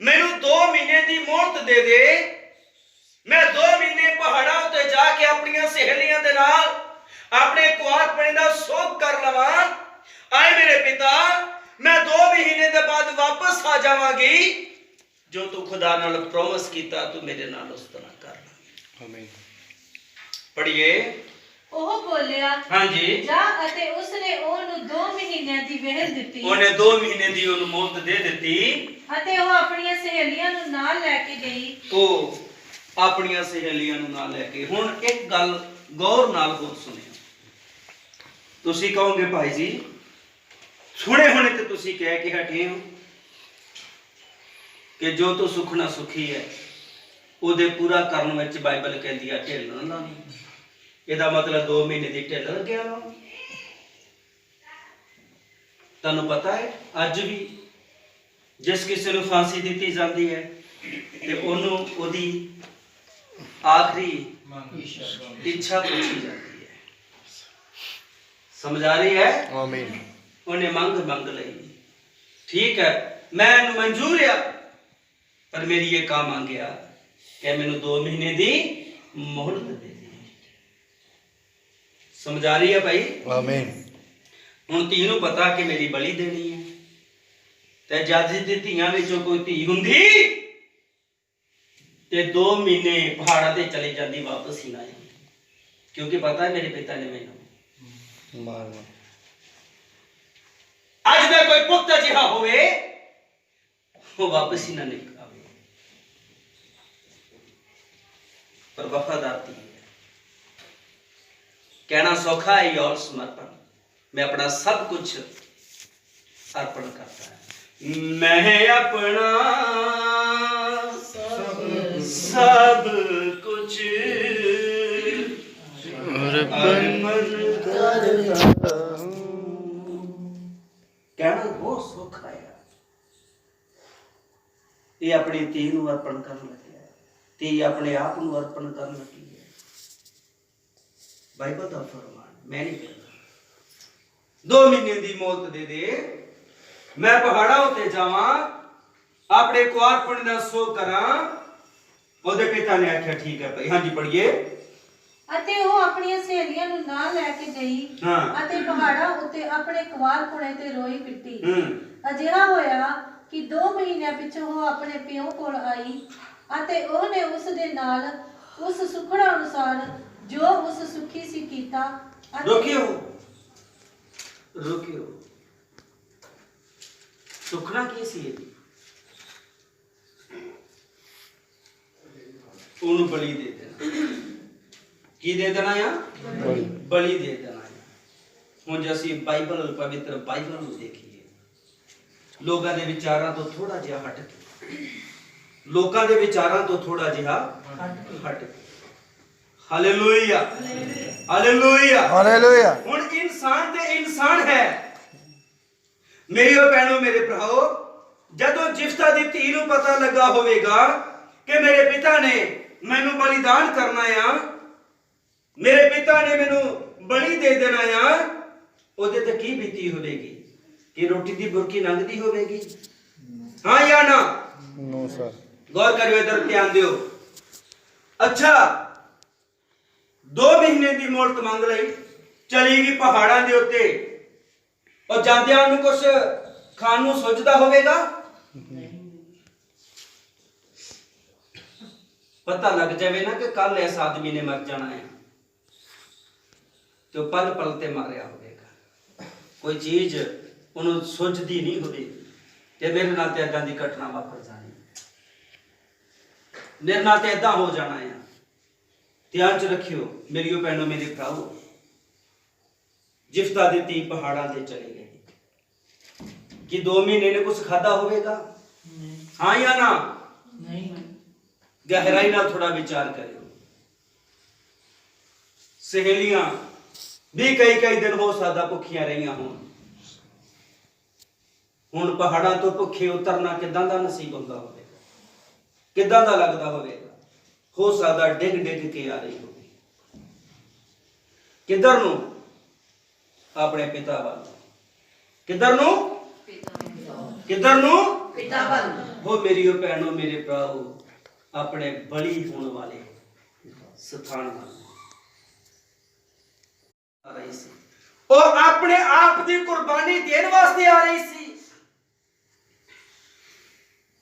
ਮੈਨੂੰ 2 ਮਹੀਨੇ ਦੀ ਮੋਹਲਤ ਦੇ ਦੇ, ਮੈਂ 2 ਮਹੀਨੇ ਪਹਾੜਾਂ ਉੱਤੇ ਜਾ ਕੇ ਆਪਣੀਆਂ ਸਹੇਲੀਆਂ ਦੇ ਨਾਲ ਆਪਣੇ ਕੁਆਰਪਣੇ ਦਾ ਸੋਗ ਕਰ ਲਵਾਂ। ਆਏ ਮੇਰੇ ਪਿਤਾ, ਮੈਂ 2 ਮਹੀਨੇ ਦੇ ਬਾਅਦ ਵਾਪਸ ਆ ਜਾਵਾਂਗੀ। ਜੋ ਤੂੰ ਖੁਦਾ ਨਾਲ ਪ੍ਰੋਮਿਸ ਕੀਤਾ ਤੂੰ ਮੇਰੇ ਨਾਲ ਉਸ ਤਰ੍ਹਾਂ ਕਰ ਲੈ। ਆਮੀਨ। ਪੜ੍ਹੀਏ। ਉਹ ਬੋਲਿਆ, ਹਾਂਜੀ। ਜਾ, ਅਤੇ ਉਸਨੇ ਉਹਨੂੰ 2 ਮਹੀਨਿਆਂ ਦੀ ਵਿਹਲ ਦਿੱਤੀ। ਉਹਨੇ 2 ਮਹੀਨੇ ਦੀ ਉਹਨੂੰ ਮੋਹਲਤ ਦੇ ਦਿੱਤੀ ਅਤੇ ਉਹ ਆਪਣੀਆਂ ਸਹੇਲੀਆਂ ਨੂੰ ਨਾਲ ਲੈ ਕੇ ਗਈ। ਉਹ ਆਪਣੀਆਂ ਸਹੇਲੀਆਂ ਨੂੰ ਨਾਲ ਲੈ ਕੇ। ਹੁਣ ਇੱਕ ਗੱਲ ਗੌਰ ਨਾਲ ਹੋਰ ਸੁਣਿਓ। ਤੁਸੀਂ ਕਹੋਗੇ ਭਾਈ ਜੀ ਸੁਣੇ ਹੋਣੇ ਤੇ ਤੁਸੀਂ ਕਹਿ ਕੇ ਹਟੇ ਹੋ ਕਿ ਜੋ ਤੂੰ ਸੁਖਣਾ ਸੁਖੀ ਹੈ ਉਹਦੇ ਪੂਰਾ ਕਰਨ ਵਿੱਚ ਬਾਈਬਲ ਕਹਿੰਦੀ ਆ ਢਿੱਲ ਨਾ ਲਾਵੀਂ। ਇਹਦਾ ਮਤਲਬ 2 ਮਹੀਨੇ ਦੀ ਢਿੱਲ ਲੱਗਿਆ ਵਾ। ਤੁਹਾਨੂੰ ਪਤਾ ਹੈ ਅੱਜ ਵੀ ਜਿਸ ਕਿਸੇ ਨੂੰ ਫਾਂਸੀ ਦਿੱਤੀ ਜਾਂਦੀ ਹੈ ਤੇ ਉਹਨੂੰ ਉਹਦੀ ਆਖਰੀ ਇੱਛਾ ਪੁੱਛੀ ਜਾਂਦੀ ਹੈ। ਸਮਝ ਆ ਰਹੀ ਹੈ? ਆਮੀਨ। ਉਹਨੇ ਮੰਗ ਲਈ, ਠੀਕ ਹੈ ਮੈਂ ਇਹਨੂੰ ਮਨਜ਼ੂਰ ਆ, ਪਰ ਮੇਰੀ ਇਹ ਕੰਮ ਮੰਗਿਆ ਕਿ ਮੈਨੂੰ 2 ਮਹੀਨੇ ਦੀ ਮੋਹਲਤ ਦੇ ਦੇ। ਸਮਝ ਆ ਰਹੀ ਹੈ ਭਾਈ? ਆਮੀਨ। ਹੁਣ ਧੀ ਨੂੰ ਪਤਾ ਕਿ ਮੇਰੀ ਬਲੀ ਦੇਣੀ ਹੈ, ਤੇ ਜਦ ਦੀ ਧੀਆਂ ਵਿੱਚੋਂ ਕੋਈ ਧੀ ਹੁੰਦੀ ਤੇ 2 ਮਹੀਨੇ ਪਹਾੜਾਂ ਤੇ ਚਲੀ ਜਾਂਦੀ, ਵਾਪਸ ਹੀ ਨਾ ਆਈ, ਕਿਉਂਕਿ ਪਤਾ ਹੈ ਮੇਰੇ ਪਿਤਾ ਨੇ ਮੈਨੂੰ ਮਾਰਨਾ। ਅੱਜ ਦਾ ਕੋਈ ਪੁੱਤ ਅਜਿਹਾ ਹੋਵੇ ਉਹ ਵਾਪਸ ਹੀ ਨਾ ਨਿਕਲ ਆਵੇ, ਪਰ ਵਫਾਦਾਰ ਧੀ ਹੈ। कहना सौखा है और समर्पण, मैं अपना सब कुछ अर्पण करता है। मैं अपना सब कुछ अर्पण करता हूं। कहना बहुत सौखा है। ये अपनी धी नूं अर्पण करन लगे, धी अपने आप नूं अर्पण करन लगी है। बाइबल का फरमान मैं नहीं कहता। 2 महीने की मोहलत दे दे, मैं पहाड़ों उत्ते जावां, अपने कुआरपण दा सोग करां। ਉਹਦੇ ਪਿਤਾ ਨੇ ਆਖਿਆ ਠੀਕ ਹੈ ਭਾਈ। ਹਾਂਜੀ ਪੜ੍ਹੀਏ। ਅਤੇ ਉਹ ਆਪਣੀਆਂ ਸਹੇਲੀਆਂ ਨੂੰ ਨਾਲ ਲੈ ਕੇ ਗਈ ਅਤੇ ਪਹਾੜਾਂ ਉੱਤੇ ਆਪਣੇ ਕੁਆਰਪੁਣੇ ਤੇ ਰੋਈ ਪਿੱਟੀ। ਅਜਿਹਾ ਹੋਇਆ ਕਿ 2 ਮਹੀਨਿਆਂ ਪਿੱਛੋਂ ਉਹ ਆਪਣੇ ਪਿਓ ਕੋਲ ਆਈ ਅਤੇ ਉਹਨੇ ਉਸ ਦੇ ਨਾਲ ਉਸ ਸੁਖੜਾ ਅਨੁਸਾਰ ਜੋ ਉਸ ਸੁਖੀ ਸੀ ਕੀਤਾ। ਰੋਕਿਓ ਸੁਖਣਾ ਕੀ ਸੀ? ਉਹਨੂੰ ਬਲੀ ਦੇ ਦੇਣਾ। ਕੀ ਦੇ ਦੇਣਾ ਆ? ਬਲੀ ਦੇ ਦੇਣਾ ਆ। ਹੁਣ ਜੇ ਅਸੀਂ ਬਾਈਬਲ, ਪਵਿੱਤਰ ਬਾਈਬਲ ਨੂੰ ਦੇਖੀਏ, ਲੋਕਾਂ ਦੇ ਵਿਚਾਰਾਂ ਤੋਂ ਥੋੜਾ ਜਿਹਾ ਹਟ ਕੇ, ਲੋਕਾਂ ਦੇ ਵਿਚਾਰਾਂ ਤੋਂ ਥੋੜਾ ਜਿਹਾ ਹਟ ਕੇ। Hallelujah, hallelujah, hallelujah. ਹੁਣ ਇਨਸਾਨ ਤੇ ਇਨਸਾਨ ਹੈ। ਮੇਰੀਓ ਭੈਣੋ, ਮੇਰੇ ਭਰਾਓ, ਜਦੋਂ ਜਿਫਤਾ ਦੀ ਧੀ ਨੂੰ ਪਤਾ ਲੱਗਾ ਹੋਵੇਗਾ ਕਿ ਮੇਰੇ ਪਿਤਾ ਨੇ ਮੈਨੂੰ ਬਲੀਦਾਨ ਕਰਨਾ ਆ, ਮੇਰੇ ਪਿਤਾ ਨੇ ਮੈਨੂੰ ਬਲੀ ਦੇ ਦੇਣਾ ਆ, ਉਹਦੇ ਤੇ ਕੀ ਬੀਤੀ ਹੋਵੇਗੀ? ਕਿ ਰੋਟੀ ਦੀ ਬੁਰਕੀ ਲੰਘਦੀ ਹੋਵੇਗੀ? ਹਾਂ ਜਾਂ ਨਾ? No sir. ਗੌਰ ਕਰਿਓ, ਇਧਰ ਧਿਆਨ ਦਿਓ। ਅੱਛਾ, 2 ਮਹੀਨੇ ਦੀ ਮੋਹਲਤ ਮੰਗ ਲਈ, ਚਲੀ ਗਈ ਪਹਾੜਾਂ ਦੇ ਉੱਤੇ। ਉਹ ਜਾਂਦਿਆਂ ਨੂੰ ਕੁਛ ਖਾਣ ਨੂੰ ਸੋਚਦਾ ਹੋਵੇਗਾ? ਪਤਾ ਲੱਗ ਜਾਵੇ ਨਾ ਕਿ ਕੱਲ ਇਸ ਆਦਮੀ ਨੇ ਮਰ ਜਾਣਾ ਹੈ, ਤੇ ਪਲ ਪਲ ਤੇ ਮਾਰਿਆ ਹੋਵੇਗਾ। ਕੋਈ ਚੀਜ਼ ਉਹਨੂੰ ਸੋਚਦੀ ਨਹੀਂ ਹੋਵੇਗੀ ਤੇ ਮੇਰੇ ਨਾਲ ਤੇ ਏਦਾਂ ਦੀ ਘਟਨਾ ਵਾਪਰ ਜਾਣੀ, ਮੇਰੇ ਨਾਲ ਤੇ ਏਦਾਂ ਹੋ ਜਾਣਾ ਹੈ। ਧਿਆਨ ਚ ਰੱਖਿਓ ਮੇਰੀਓ ਭੈਣੋ, ਮੇਰੇ ਭਰਾਓ। ਜਿਫਤਾ ਦੀ ਧੀ ਪਹਾੜਾਂ ਤੇ ਚਲੀ ਗਈ। ਕਿ 2 ਮਹੀਨੇ ਨੇ ਕੁਝ ਖਾਦਾ ਹੋਵੇਗਾ? ਹਾਂ ਜਾਂ ਨਾ? ਨਹੀਂ। ਗਹਿਰਾਈ ਨਾਲ ਥੋੜਾ ਵਿਚਾਰ ਕਰਿਓ। ਸਹੇਲੀਆਂ ਵੀ ਕਈ ਦਿਨ ਹੋ ਸਕਦਾ ਭੁੱਖੀਆਂ ਰਹੀਆਂ ਹੋਣ। ਹੁਣ ਪਹਾੜਾਂ ਤੋਂ ਭੁੱਖੇ ਉਤਰਨਾ ਕਿੱਦਾਂ ਦਾ ਨਸੀਬ ਹੁੰਦਾ ਹੋਵੇਗਾ, ਕਿੱਦਾਂ ਦਾ ਲੱਗਦਾ ਹੋਵੇਗਾ? ਹੋ ਸਕਦਾ ਡਿੱਗ ਕੇ ਆ ਰਹੀ ਹੋਵੇ। किधर नू? अपने पिता वाल। किधर नू? किधर नू? पिता वाल। वो मेरी भैनों मेरे भराओ अपने बली होने वाले स्थान वाल आ रही सी। और अपने आप की कुर्बानी देने वास्ते आ रही सी।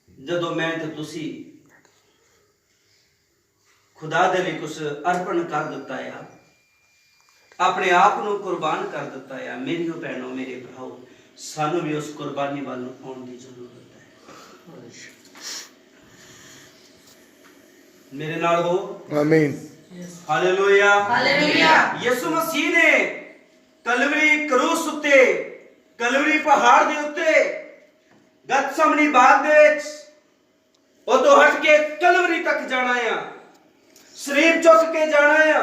जदों मैं ते तुसी खुदा दे लिए कुछ अर्पण कर दिता है, अपने आप को कुर्बान कर दिता है, मेरी भैनों मेरे भराओ सानू भी उस कुर्बानी वाल आने की जरूरत है। मेरे नाल हो आमीन। हालेलुया। हालेलुया। यीशु मसीह ने कलवरी क्रूस उत्ते, कलवरी पहाड़ दे उत्ते गतसमनी बाग दे विच ओ तो हट के कलवरी तक जाना है, शरीर चुक के जाना है।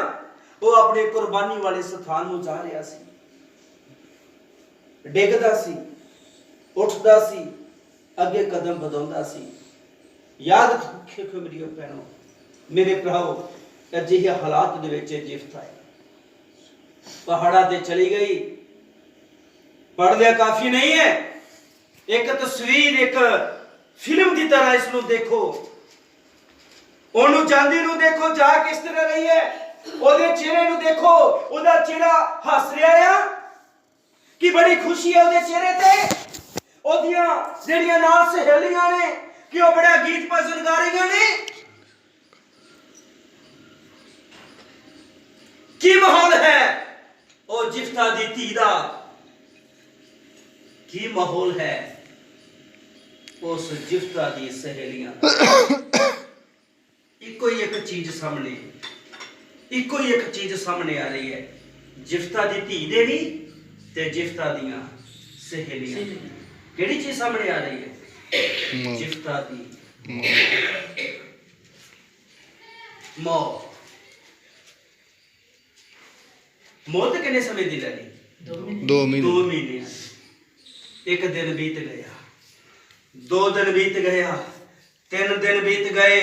वो अपने कुर्बानी वाले स्थान में जा रहा सी, डिगदा सी, उठदा सी, अगे कदम बढ़ाउंदा सी। याद रखियो मेरी भैनों मेरे भराओ, अजिहे हालात दे विच जिफ्ता है पहाड़ा ते चली गई। पढ़ लिया काफी नहीं है, एक तस्वीर एक फिल्म की तरह इसनु देखो, ओनू जांदी नू देखो जा किस तरह रही है, ओदे चेहरे नू देखो, ओदा चेहरा हस रहा है कि बड़ी खुशी है ओदे चेहरे ते। ओदियां जेड़ियां नाल सहेलियां ने कि ओ बड़ा गीत भजन गा रही ने। की माहौल है ओ जिफ्ता दी धी दा, की माहौल है उस जिफ्ता दी सहेलियां। इको ही एक चीज सामने, इको ही एक चीज सामने आ रही है, जिफ्ता दी धी दे भी ते जिफ्ता दियां सहेलियां। केड़ी चीज सामने आ रही है? जिफ्ता दी मौत। मौत कितने समय दी लगी? 2 महीने। 2 महीने। एक दिन बीत गया, 2 दिन बीत गया, 3 दिन बीत गए,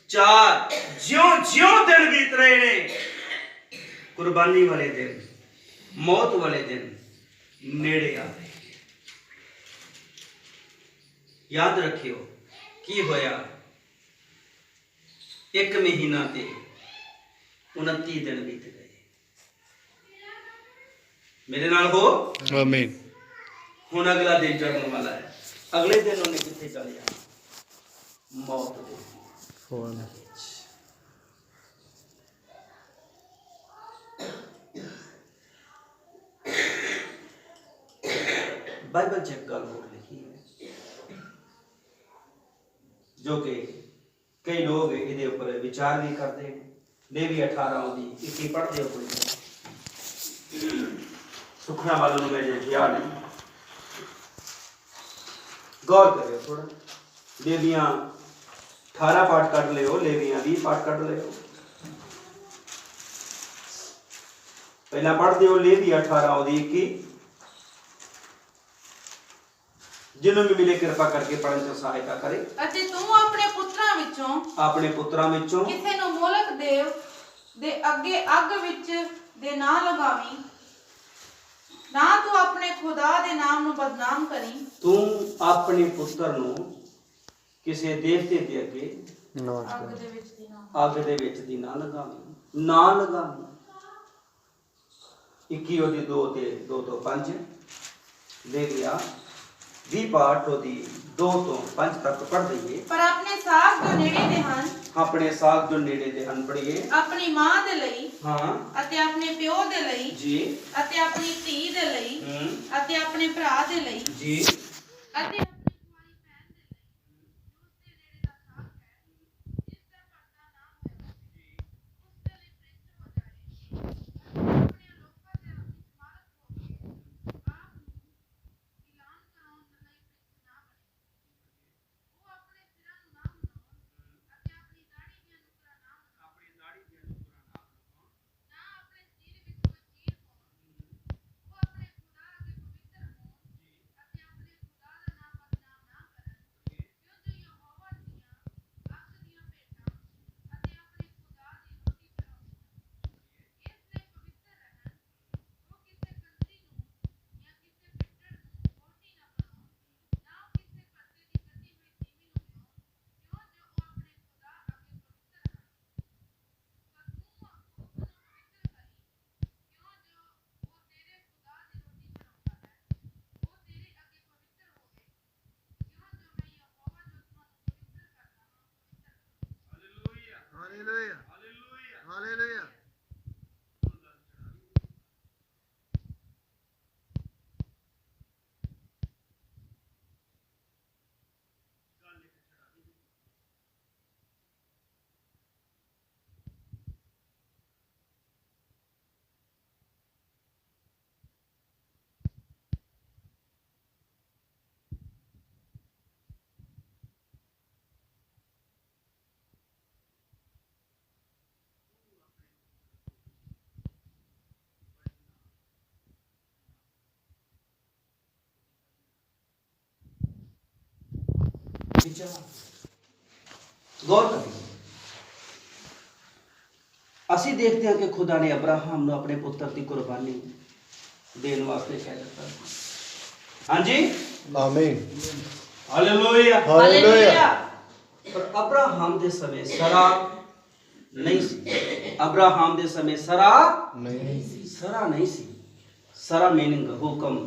4, ज्यों ज्यों दिन बीत रहे ने, कुर्बानी वाले दिन, मौत वाले दिन नेड़े आ रहे। याद रखियो की होया, 1 महीना ते 29 दिन बीत गए। मेरे नाल हो आमीन। हुण अगला दिन चढ़ने वाला है। अगले दिन उन्हें कितने चले जाना? मौत दे। बाइबल च एक गल होर लिखी है जो कि कई लोग ये ऊपर विचार भी करते हैं। लेवी 18 की 21 पढ़ते हो कोई सुखना वालों में याद नहीं, गौर करो थोड़ा। लेवियां 18 पाठ कट ले, लेवियां 20 पाठ कट ले। पहला पढ़ दो लेवी 18 की 21। जिन्हों भी मिले कृपा करके पढ़ने च सहायता करे। ਅਤੇ ਤੂੰ ਆਪਣੇ ਪੁੱਤਰਾਂ ਵਿੱਚੋਂ अपने पुत्रां विचों ਕਿਸੇ ਨੂੰ ਮੋਲਕ ਦੇਵ ਦੇ ਅੱਗੇ ਅੱਗ ਵਿੱਚ ਦੇ ਨਾ ਲਗਾਵੀਂ, ਨਾ ਤੂੰ ਆਪਣੇ ਖੁਦਾ ਦੇ ਨਾਮ ਨੂੰ ਬਦਨਾਮ ਕਰੀ। तू अपने पुत्र नु किसी देवते दे अगे ਅੱਗ ਦੇ ਵਿੱਚ ਦੀ ਨਾ अग दे विच दी ना लगावी, ना लगावी। 21 ओदी 2 ते 2 तो 5 ले लिया। 20 पाठ ओदी 2 तो 5 तक पढ़ दईए। ਪਰ ਆਪਣੇ ਸਾਥ ਜੋ ਨੇੜੇ ਦੇ ਹਨ, अपने साथ जो नेड़े दे हन पढ़िए। ਆਪਣੀ ਮਾਂ ਦੇ ਲਈ हाँ ਅਤੇ ਆਪਣੇ ਪਿਓ ਦੇ ਲਈ जी ਅਤੇ ਆਪਣੀ ਧੀ ਦੇ ਲਈ ਅਤੇ ਆਪਣੇ ਭਰਾ ਦੇ ਲਈ जी ਅਤੇ ਆਪਣੀ ਕੁਆਰੀ ਭੈਣ ਦੇ ਲਈ ਜੋ ਉਸਦੇ ਨੇੜੇ ਦਾ ਸਾਥ ਹੈ, ਜਿਸ ਦਾ ਪਰਦਾ ਨਾ ਹੋਇਆ, ਉਸ ਦੇ ਲਈ ਪ੍ਰਿੰਸ ਹੋ ਜਾਏ ਅਤੇ ਆਪਣੇ ਲੋਕਾਂ ਦੇ ਆਪਣੀ ਸਮਾਰਤ ਹੋ ਕੇ ਆਪ ਨੂੰ ਐਲਾਨ ਕਰਾਉਣ ਦੇ ਲਈ ਪ੍ਰਿੰਸ ਨਾ ਬਣੇ। ਉਹ ਆਪਣੇ ਸਿਰਾਂ ਨੂੰ ਨਾ ਮਨਾਉਣ ਅਤੇ ਆਪਣੀ ਦਾੜੀ ਦੀਆਂ ਨੁਕਰਾਂ ਨਾ ਮਨਾਉਣ, ਨਾ ਆਪਣੇ ਸਿਰ ਵਿੱਚ ਕੋਈ ਚੀਰ ਪਾਉਣ। ਉਹ ਆਪਣੇ ਖੁਦਾ ਅੱਗੇ ਪਵਿੱਤਰ ਹੋਣ ਅਤੇ ਆਪਣੇ ਖੁਦਾ ਦਾ ਨਾਮ गौर करिए, ਅਸੀਂ ਦੇਖਦੇ ਹਾਂ ਕਿ ਖੁਦਾ ਨੇ ਅਬਰਾਹਮ ਨੂੰ ਆਪਣੇ ਪੁੱਤਰ ਦੀ ਕੁਰਬਾਨੀ ਦੇਣ ਵਾਸਤੇ ਕਹਿ ਦਿੱਤਾ। ਹਾਂਜੀ ਆਮੀਨ। Hallelujah hallelujah. ਪਰ ਅਬਰਾਹਮ ਦੇ ਸਮੇਂ ਸਰਾ ਨਹੀਂ ਸੀ। ਅਬਰਾਹਮ ਦੇ ਸਮੇਂ ਸਰਾ ਨਹੀਂ ਸੀ। ਸਰਾ ਮੀਨਿੰਗ ਹੁਕਮ,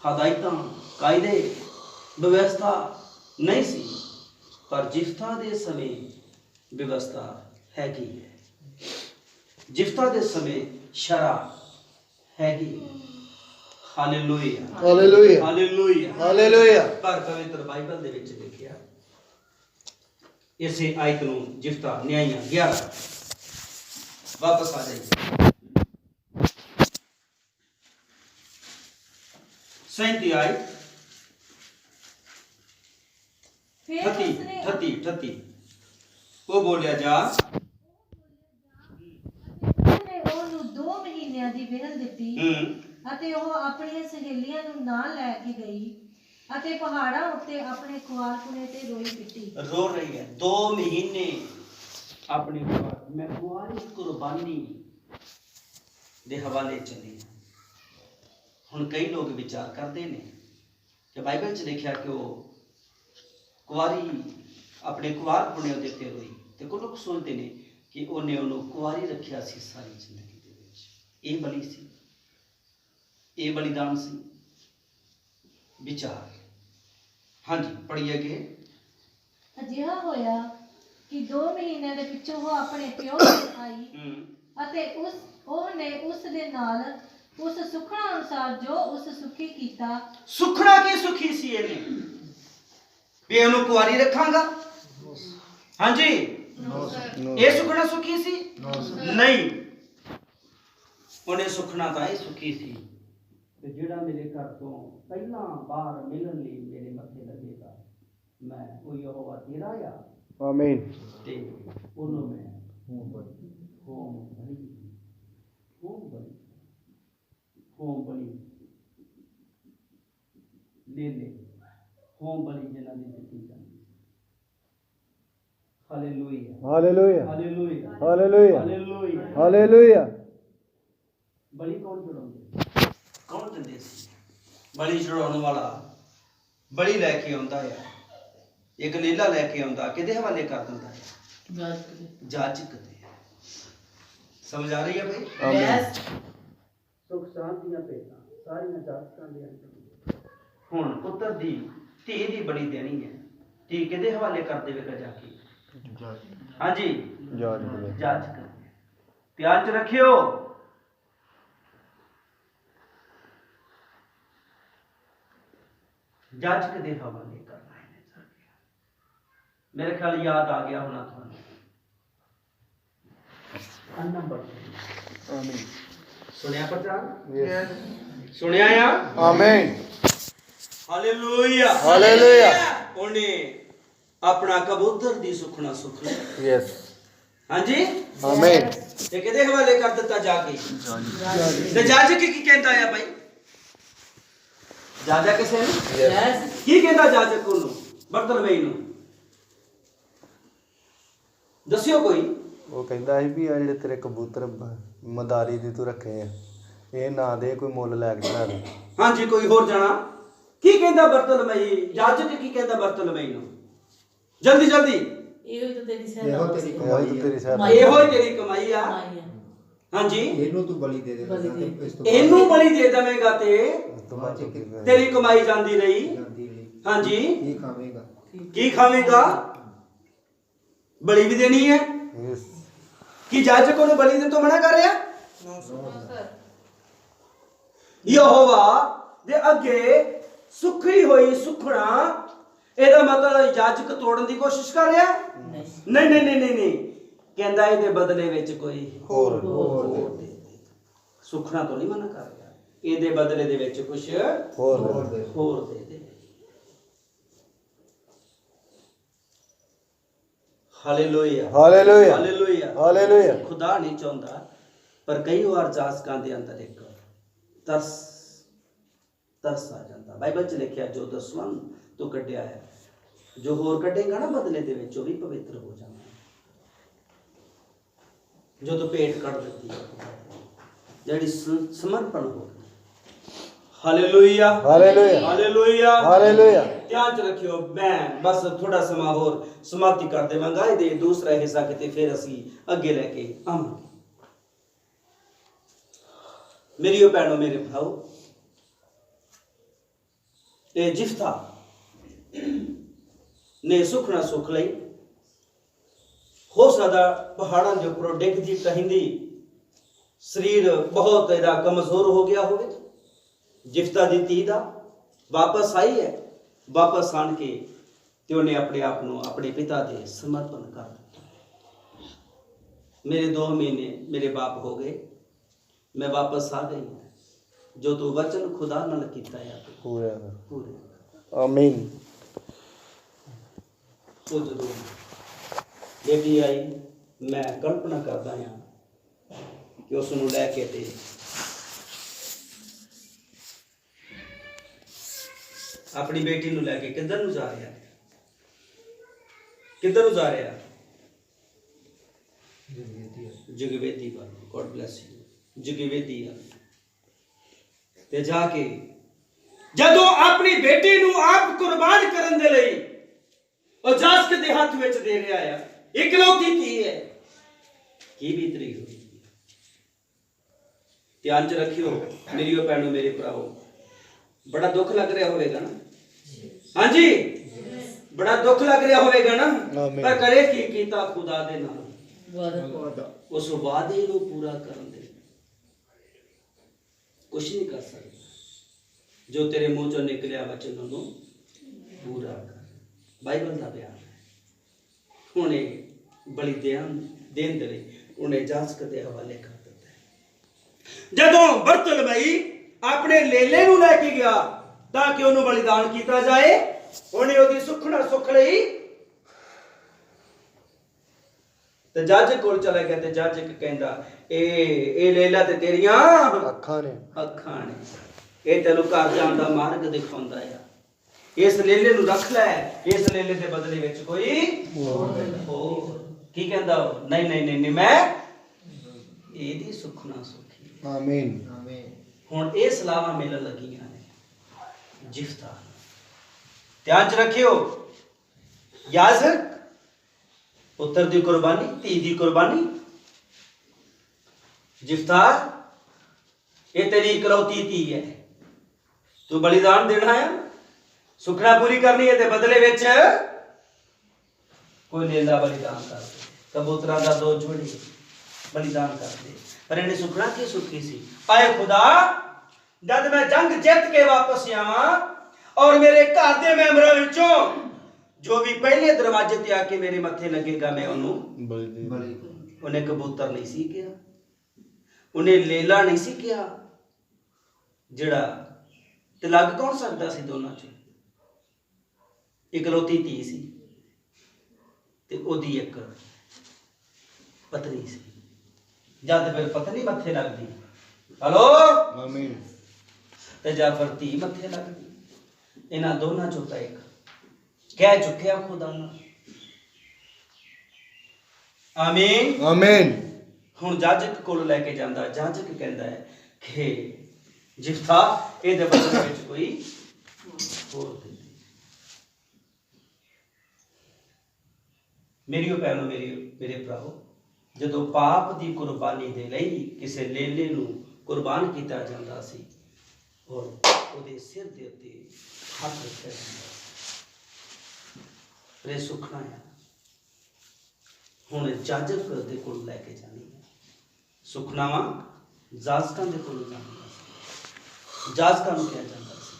ਹਦਾਇਤਾਂ, ਕਾਇਦੇ, ਵਿਵਸਥਾ ਨਹੀਂ ਸੀ। ਪਰ ਜਿਫਤਾ ਦੇ ਸਮੇਂ ਵਿਵਸਥਾ ਹੈਗੀ ਹੈ। ਜਿਫਤਾ ਦੇ ਸਮੇਂ ਸ਼ਰਾ ਹੈਗੀ। Hallelujah hallelujah. Hallelujah hallelujah. ਪਰ ਪਵਿੱਤਰ ਬਾਈਬਲ ਦੇ ਵਿੱਚ ਲਿਖਿਆ, ਇਸੇ ਆਇਤ ਨੂੰ ਜਿਫਤਾ ਨਿਆਂਇਆਂ 11 ਵਾਪਸ ਆ ਜਾਈਏ। 37 ਆਇਤ ਫਿਰ ਉਸਨੇ 38 ਉਹ ਬੋਲਿਆ ਜਾ, ਉਸਨੇ ਉਹਨੂੰ 2 ਮਹੀਨਿਆਂ ਦੀ ਵਿਹਲ ਦਿੱਤੀ ਅਤੇ ਉਹ ਆਪਣੀਆਂ ਸਹੇਲੀਆਂ ਨੂੰ ਨਾਲ ਲੈ ਕੇ ਗਈ ਅਤੇ ਪਹਾੜਾਂ ਉੱਤੇ ਆਪਣੇ ਕੁਆਰਖਾਨੇ ਤੇ ਰੋਈ ਪਿੱਟੀ। ਰੋ ਰਹੀ ਹੈ 2 ਮਹੀਨੇ ਆਪਣੀ ਮੈਂ ਕੁਆਰੀ ਕੁਰਬਾਨੀ ਦੇ ਹਵਾਲੇ ਚੱਲੀ। ਹੁਣ ਕਈ ਲੋਕ ਵਿਚਾਰ ਕਰਦੇ ਨੇ ਕਿ ਬਾਈਬਲ 'ਚ ਲਿਖਿਆ ਕਿ ਉਹ ਕੁਆਰੀ ਆਪਣੇ ਕੁਆਰਖਾਨੇ ਉੱਤੇ ਰੋਈ, ਤੇ ਕੁਝ ਲੋਕ ਸੋਚਦੇ ਨੇ ਕਿ ਉਹਨੇ ਉਹਨੂੰ ਕੁਆਰੀ ਰੱਖਿਆ ਸੀ ਸਾਰੀ ਜ਼ਿੰਦਗੀ ਦੇ ਵਿੱਚ। ਇਹ ਬਲੀ ਸੀ, ਇਹ ਬਲੀਦਾਨ ਸੀ। ਵਿਚਾਰ ਹਾਂਜੀ ਪੜ੍ਹੀਏ ਕਿ ਅਜਿਹਾ ਹੋਇਆ ਕਿ 2 ਮਹੀਨਿਆਂ ਦੇ ਪਿੱਛੋਂ ਉਹ ਆਪਣੇ ਪਿਓ ਕੋਲ ਆਈ ਅਤੇ ਉਹਨੇ ਉਸ ਦੇ ਨਾਲ ਉਸ ਸੁਖਣਾ ਅਨੁਸਾਰ ਜੋ ਉਸ ਸੁਖੀ ਕੀਤਾ। ਸੁਖਣਾ ਕੀ ਸੁਖੀ ਸੀ ਇਹਨੇ ਵੀ ਉਹਨੂੰ ਕੁਆਰੀ ਰੱਖਾਂਗਾ? ਹਾਂਜੀ ਇਹ ਸੁਖਣਾ ਸੁਖੀ ਸੀ? ਨਹੀਂ। ਉਹਨੇ ਸੁਖਣਾ ਤਾਂ ਇਹ ਸੁਖੀ ਸੀ ਕਿ ਜਿਹੜਾ ਮੇਰੇ ਘਰ ਤੋਂ ਪਹਿਲਾਂ ਬਾਹਰ ਮਿਲਣ ਲਈ ਮੇਰੇ ਮੱਥੇ ਲੱਗੇਗਾ, ਮੈਂ ਉਹ ਯਹੋਵਾ ਤੇਰਾ ਆ। ਆਮੀਨ। ਤੇ ਉਹਨੂੰ ਮੈਂ ਹੋਮ ਬਲੀ ਜਿਹਨਾਂ ਦੀ ਦਿੱਤੀ ਜਾਂਦੀ। Hallelujah hallelujah. Hallelujah hallelujah. Hallelujah. Hallelujah. ਬਲੀ ਕੌਣ ਚੜਾਉਂਦੇ? ਕੌਣ ਦਿੰਦੇ ਸੀ? ਬਲੀ ਚੜਾਉਣ ਵਾਲਾ ਬਲੀ ਲੈ ਕੇ ਆਉਂਦਾ ਆ, ਇੱਕ ਲੀਲਾ ਲੈ ਕੇ ਆਉਂਦਾ, ਕਿਹਦੇ ਹਵਾਲੇ ਕਰ ਦਿੰਦਾ ਹੈ? ਜਾਜਕ ਦੇ। ਸਮਝ ਆ ਰਹੀ ਹੈ ਭਾਈ? ਆਮੀਨ। ਸੁਖ ਸ਼ਾਂਤੀਆਂ ਭੇਟਾਂ ਸਾਰੀਆਂ ਜਾਜਕਾਂ ਦੀਆਂ। ਹੁਣ ਪੁੱਤਰ ਦੀ ਧੀ ਦੀ ਬਲੀ ਦੇਣੀ ਹੈ, ਧੀ ਕਿਹਦੇ ਹਵਾਲੇ ਕਰ ਦੇਵੇਗਾ ਜਾ ਕੇ? ਹਾਂਜੀ ਜਾਜਕ। ਧਿਆਨ ਚ ਰੱਖਿਓ, ਜਾਜਕ ਦੇ ਹਵਾਲੇ ਕਰਨਾ ਹੈ। ਮੇਰੇ ਖਿਆਲ ਯਾਦ ਆ ਗਿਆ ਹੋਣਾ ਤੁਹਾਨੂੰ। ਨੰਬਰ ਆਮੀਨ। ਸੁਣਿਆ ਪ੍ਰਚਾਰ? ਸੁਣਿਆ ਆ? ਆਮੀਨ। Hallelujah hallelujah. ਉਹਨੇ ਆਪਣਾ ਕਬੂਤਰ ਦੀ ਸੁਖਣਾ ਸੁਖ ਲਿਆ। ਯੈਸ। ਹਾਂਜੀ ਆਮੀਨ। ਤੇ ਕਿਹਦੇ ਹਵਾਲੇ ਕਰ ਦਿੱਤਾ ਜਾ ਕੇ? ਤੇ ਜਾਜਕ ਕੀ ਕਹਿੰਦਾ ਆ ਭਾਈ? ਜਾਜਕ ਕਿਸੇ ਨੂੰ ਯੈਸ। ਕੀ ਕਹਿੰਦਾ ਜਾਜਕ ਉਹਨੂੰ? ਬਰਤਲਮਈ ਨੂੰ ਦੱਸਿਓ ਕੋਈ। ਉਹ ਕਹਿੰਦਾ ਸੀ ਵੀ ਆ ਜਿਹੜੇ ਤੇਰੇ ਕਬੂਤਰ ਮਦਾਰੀ ਦੀ ਤੂੰ ਰੱਖੇ ਆ, ਇਹ ਨਾ ਦੇ, ਕੋਈ ਮੁੱਲ ਲੈ ਕੇ ਚੜਾ ਦੇ। ਹਾਂਜੀ ਕੋਈ ਹੋਰ ਜਾਣਾ? ਕੀ ਕਹਿੰਦਾ ਬਰਤਲਮਈ? ਜਾਜਕ ਕੀ ਕਹਿੰਦਾ ਬਰਤਲਮਈ ਨੂੰ? ਜਲਦੀ ਜਲਦੀ। ਇਹੋ ਹੀ ਤਾਂ ਤੇਰੀ ਸਹਿ ਇਹੋ ਤੇਰੀ ਇਹੋ ਹੀ ਤੇਰੀ ਕਮਾਈ ਆ। ਹਾਂਜੀ ਇਹਨੂੰ ਤੂੰ ਬਲੀ ਦੇ ਦੇਵੇਂਗਾ ਤੇ ਇਸ ਤੋਂ ਇਹਨੂੰ ਬਲੀ ਦੇ ਦੇਵੇਂਗਾ ਤੇ ਤੇਰੀ ਕਮਾਈ ਜਾਂਦੀ ਰਹੀ। ਜਾਂਦੀ ਰਹੀ। ਹਾਂਜੀ ਕੀ ਖਾਵੇਂਗਾ? ਕੀ ਖਾਵੇਂਗਾ? ਬਲੀ ਵੀ ਦੇਣੀ ਹੈ ਯੈਸ ਕੀ ਜਾਜਕ ਉਹਨੂੰ ਬਲੀ ਦੇਣ ਤੋਂ ਮਨਾ ਕਰ ਰਿਹਾ? ਯਹੋਵਾ ਦੇ ਅੱਗੇ ਸੁੱਖੀ ਹੋਈ ਸੁਖਣਾ, ਇਹਦਾ ਮਤਲਬ ਜਾਜਕ ਤੋੜਨ ਦੀ ਕੋਸ਼ਿਸ਼ ਕਰ ਰਿਹਾ? ਨਹੀਂ ਨਹੀਂ ਨਹੀਂ ਨਹੀਂ ਨਹੀਂ, ਕਹਿੰਦਾ ਇਹਦੇ ਬਦਲੇ ਵਿੱਚ ਕੋਈ ਹੋਰ ਦੇ ਦੇ। ਸੁਖਣਾ ਤੋਂ ਨਹੀਂ ਮਨਾ ਕਰ ਰਿਹਾ, ਇਹਦੇ ਬਦਲੇ ਦੇ ਵਿੱਚ ਕੁਝ ਹੋਰ ਦੇ ਦੇ। Hallelujah hallelujah hallelujah hallelujah. ਖੁਦਾ ਨਹੀਂ ਚਾਹੁੰਦਾ, ਪਰ ਕਈ ਵਾਰ ਜਾਸਕਾਂ ਦੇ ਅੰਦਰ ਇੱਕ ਤਰਸ ਆ ਜਾਂਦਾ। ਬਾਈਬਲ 'ਚ ਲਿਖਿਆ ਜੋ ਦੁਸ਼ਮਣ ਤੋਂ ਕੱਢਿਆ ਹੈ, ਜੋ ਹੋਰ ਕੱਢੇਗਾ ਨਾ ਬਦਲੇ ਦੇ ਵਿੱਚ, ਉਹ ਵੀ ਪਵਿੱਤਰ ਹੋ ਜਾਣਾ। ਜੋ ਤੂੰ ਭੇਟ ਕੱਢ ਦਿੱਤੀ ਜਿਹੜੀ ਸਮਰਪਣ ਹੋ ਗਈ। Hallelujah hallelujah hallelujah hallelujah. ਧਿਆਨ 'ਚ ਰੱਖਿਓ। ਮੈਂ ਬਸ ਥੋੜਾ ਸਮਾਂ ਹੋਰ ਸਮਾਪਤੀ ਕਰ ਦੇਵਾਂਗਾ, ਇਹਦੇ ਦੂਸਰਾ ਹਿੱਸਾ ਕਿਤੇ ਫਿਰ ਅਸੀਂ ਅੱਗੇ ਲੈ ਕੇ ਆਵਾਂਗੇ। ਮੇਰੀਓ ਭੈਣੋ ਮੇਰੇ ਭਰਾਓ, ਇਹ ਜਿਫਤਾ ਨੇ ਸੁੱਖ ਨਾ ਸੁੱਖ ਲਈ, ਹੋ ਸਕਦਾ ਪਹਾੜਾਂ ਦੇ ਉੱਪਰੋਂ ਡਿੱਗਦੀ ਟਹਿੰਦੀ ਸਰੀਰ ਬਹੁਤ ਇਹਦਾ ਕਮਜ਼ੋਰ ਹੋ ਗਿਆ ਹੋਵੇ। ਜਿਫਤਾ ਦੀ ਧੀ ਦਾ ਵਾਪਸ ਆਈ ਹੈ, ਵਾਪਸ ਆਣ ਕੇ ਤੇ ਉਹਨੇ ਆਪਣੇ ਆਪ ਨੂੰ ਆਪਣੇ ਪਿਤਾ ਦੇ ਸਮਰਪਣ ਕਰ ਦਿੱਤਾ। ਮੇਰੇ 2 ਮਹੀਨੇ ਮੇਰੇ ਬਾਪ ਹੋ ਗਏ, ਮੈਂ ਵਾਪਸ ਆ ਗਈ ਹਾਂ। ਜੋ ਤੂੰ ਵਚਨ ਖੁਦਾ ਨਾਲ ਕੀਤਾ ਹੈ ਪੂਰਾ ਪੂਰੇ। ਆਮੀਨ। ਉਹ ਜਦੋਂ ਬੇਟੀ ਆਈ, ਮੈਂ ਕਲਪਨਾ ਕਰਦਾ ਹਾਂ ਕਿ ਉਸ ਨੂੰ ਲੈ ਕੇ ਤੇ ਆਪਣੀ ਬੇਟੀ ਨੂੰ ਲੈ ਕੇ ਕਿੱਧਰ ਨੂੰ ਜਾ ਰਿਹਾ, ਕਿੱਧਰ ਨੂੰ ਜਾ ਰਿਹਾ? ਜਗਵੇਦੀ ਵੱਲ। God bless you. ਜਗਵੇਦੀ ਵੱਲ ਤੇ ਜਾ ਕੇ ਜਦੋਂ ਆਪਣੀ ਬੇਟੀ ਨੂੰ ਆਪ ਕੁਰਬਾਨ ਕਰਨ ਦੇ ਲਈ ਉਹ ਜਾਸਕ ਦੇ ਹੱਥ ਵਿੱਚ ਦੇ ਰਿਹਾ ਆ, ਇਕਲੌਤੀ ਧੀ ਹੈ, ਕੀ ਬੀਤਰੀ ਹੋਈ। ਧਿਆਨ 'ਚ ਰੱਖਿਓ ਮੇਰੀਓ ਭੈਣੋ ਮੇਰੇ ਭਰਾਓ, ਬੜਾ ਦੁੱਖ ਲੱਗ ਰਿਹਾ ਹੋਵੇਗਾ ਨਾ? ਹਾਂਜੀ, ਬੜਾ ਦੁੱਖ ਲੱਗ ਰਿਹਾ ਹੋਵੇਗਾ ਨਾ? ਪਰ ਕਰੇ ਕੀ ਕੀਤਾ ਖੁਦਾ ਦੇ ਨਾਲ? ਉਸ ਵਾਅਦੇ ਨੂੰ ਪੂਰਾ ਕਰਨ ਦੇ ਕੁਛ ਨਹੀਂ ਕਰ ਸਕਦਾ। ਜੋ ਤੇਰੇ ਮੂੰਹ ਚੋਂ ਨਿਕਲਿਆ ਵਚਨ ਨੂੰ ਪੂਰਾ ਕਰ। ਬਾਈਬਲ ਦਾ ਬਿਆਨ ਹੈ। ਹੁਣ ਇਹ ਬਲੀ ਦੇਣ ਦੇ ਲਈ ਉਹਨੇ ਜਾਸਕ ਦੇ ਹਵਾਲੇ ਕਰ ਦਿੱਤਾ। ਜਦੋਂ ਬਰਤਲਮਈ ਆਪਣੇ ਲੇਲੇ ਨੂੰ ਲੈ ਕੇ ਗਿਆ ਤਾਂ ਕਿ ਉਹਨੂੰ ਬਲੀਦਾਨ ਕੀਤਾ ਜਾਏ, ਉਹਨੇ ਉਹਦੀ ਸੁੱਖਣਾ ਸੁੱਖ ਲਈ ਤੇ ਜੱਜ ਕੋਲ ਚਲਾ ਗਿਆ ਤੇ ਜੱਜ ਕਹਿੰਦਾ ਇਹ ਲੇਲਾ ਤੇ ਤੇਰੀਆਂ ਅੱਖਾਂ ਨੇ ਇਹ ਤੈਨੂੰ ਘਰ ਜਾਣ ਦਾ ਮਾਰਗ ਦਿਖਾਉਂਦਾ ਆ। ਇਸ ਲੇਲੇ ਨੂੰ ਰੱਖ ਲੈ, ਇਸ ਲੇਲੇ ਦੇ ਬਦਲੇ ਵਿੱਚ ਕੋਈ ਹੋਰ। ਕੀ ਕਹਿੰਦਾ? ਨਹੀਂ ਨਹੀਂ ਨਹੀਂ, ਮੈਂ ਇਹਦੀ ਸੁੱਖਣਾ ਸੁੱਖੀ। ਆਮੀਨ। ਹੁਣ ਇਹ ਸਲਾਹਾਂ ਮਿਲਣ ਲੱਗੀਆਂ ਨੇ ਜਿਫਤਾ। ਧਿਆਨ 'ਚ ਰੱਖਿਓ, ਯਾਜ਼ਕ ਪੁੱਤਰ ਦੀ ਕੁਰਬਾਨੀ, ਧੀ ਦੀ ਕੁਰਬਾਨੀ। ਜਿਫਤਾ ਇਹ ਤੇਰੀ ਇਕਲੌਤੀ ਧੀ ਹੈ, ਤੂੰ ਬਲੀਦਾਨ ਦੇਣਾ ਹੈ, ਸੁਖਣਾ ਪੂਰੀ ਕਰਨੀ ਹੈ ਤੇ ਬਦਲੇ ਵਿੱਚ ਕੋਈ ਲੇਲਾ ਬਲੀਦਾਨ ਕਰ ਦੇ, ਕਬੂਤਰਾਂ ਦਾ 2 ਜੋੜੀ ਬਲੀਦਾਨ ਕਰ ਦੇ। ਪਰ ਇਹਨੇ ਸੁਖਣਾ ਕੀ ਸੁੱਖੀ ਸੀ? ਆਏ ਖੁਦਾ, ਜਦ ਮੈਂ ਜੰਗ ਜਿੱਤ ਕੇ ਵਾਪਸ ਆਵਾਂ ਔਰ ਮੇਰੇ ਘਰ ਦੇ ਮੈਂਬਰਾਂ ਵਿੱਚੋਂ ਜੋ ਵੀ ਪਹਿਲੇ ਦਰਵਾਜ਼ੇ ਤੇ ਆ ਕੇ ਮੇਰੇ ਮੱਥੇ ਲੱਗੇਗਾ, ਮੈਂ ਉਹਨੂੰ ਬਲੀ। ਉਹਨੇ ਕਬੂਤਰ ਨਹੀਂ ਸੀ ਕਿਹਾ, ਉਹਨੇ ਲੇਲਾ ਨਹੀਂ ਸੀ ਕਿਹਾ। ਜਿਹੜਾ ਤੇ ਲੱਗ ਕੌਣ ਸਕਦਾ ਸੀ ਦੋਨਾਂ ਚ? ਇਕਲੌਤੀ ਧੀ ਸੀ ਤੇ ਉਹਦੀ ਇੱਕ ਪਤਨੀ ਸੀ। ਜਦ ਫਿਰ ਪਤਨੀ ਮੱਥੇ ਲੱਗਦੀ, ਹਲੋ ਆਮੀਨ, ਤੇ ਜਾਂ ਫਿਰ ਧੀ ਮੱਥੇ ਲੱਗਦੀ, ਇਹਨਾਂ ਦੋਨਾਂ ਚੋਂ ਤਾਂ ਇੱਕ ਕਹਿ ਚੁੱਕਿਆ ਖੁਦਾ ਨਾਲ। ਆਮੀਨ ਆਮੀਨ। ਹੁਣ ਜਾਜਕ ਕੋਲ ਲੈ ਕੇ ਜਾਂਦਾ, ਜਾਜਕ ਕਹਿੰਦਾ ਹੈ ਕਿ ਜਿਫਤਾ ਇਹਦੇ ਬਦਲੇ ਵਿੱਚ ਕੋਈ ਹੋਰ ਦੇ। ਮੇਰੀਓ ਭੈਣੋ ਮੇਰੇ ਭਰਾਓ, ਜਦੋਂ ਪਾਪ ਦੀ ਕੁਰਬਾਨੀ ਦੇ ਲਈ ਕਿਸੇ ਲੇਲੇ ਨੂੰ ਕੁਰਬਾਨ ਕੀਤਾ ਜਾਂਦਾ ਸੀ ਔਰ ਉਹਦੇ ਸਿਰ ਦੇ ਉੱਤੇ ਹੱਥ ਰੱਖਿਆ ਜਾਂਦਾ ਸੀ, ਰੇ ਸੁਖਣਾ ਹੈ। ਹੁਣ ਜਾਜਕ ਦੇ ਕੋਲ ਲੈ ਕੇ ਜਾਣੀ ਹੈ। ਸੁਖਨਾਵਾਂ ਜਾਜਕਾਂ ਦੇ ਕੋਲ ਜਾਣੀ ਹੈ। ਜਾਜਕਾਂ ਨੂੰ ਕਿਹਾ ਜਾਂਦਾ ਸੀ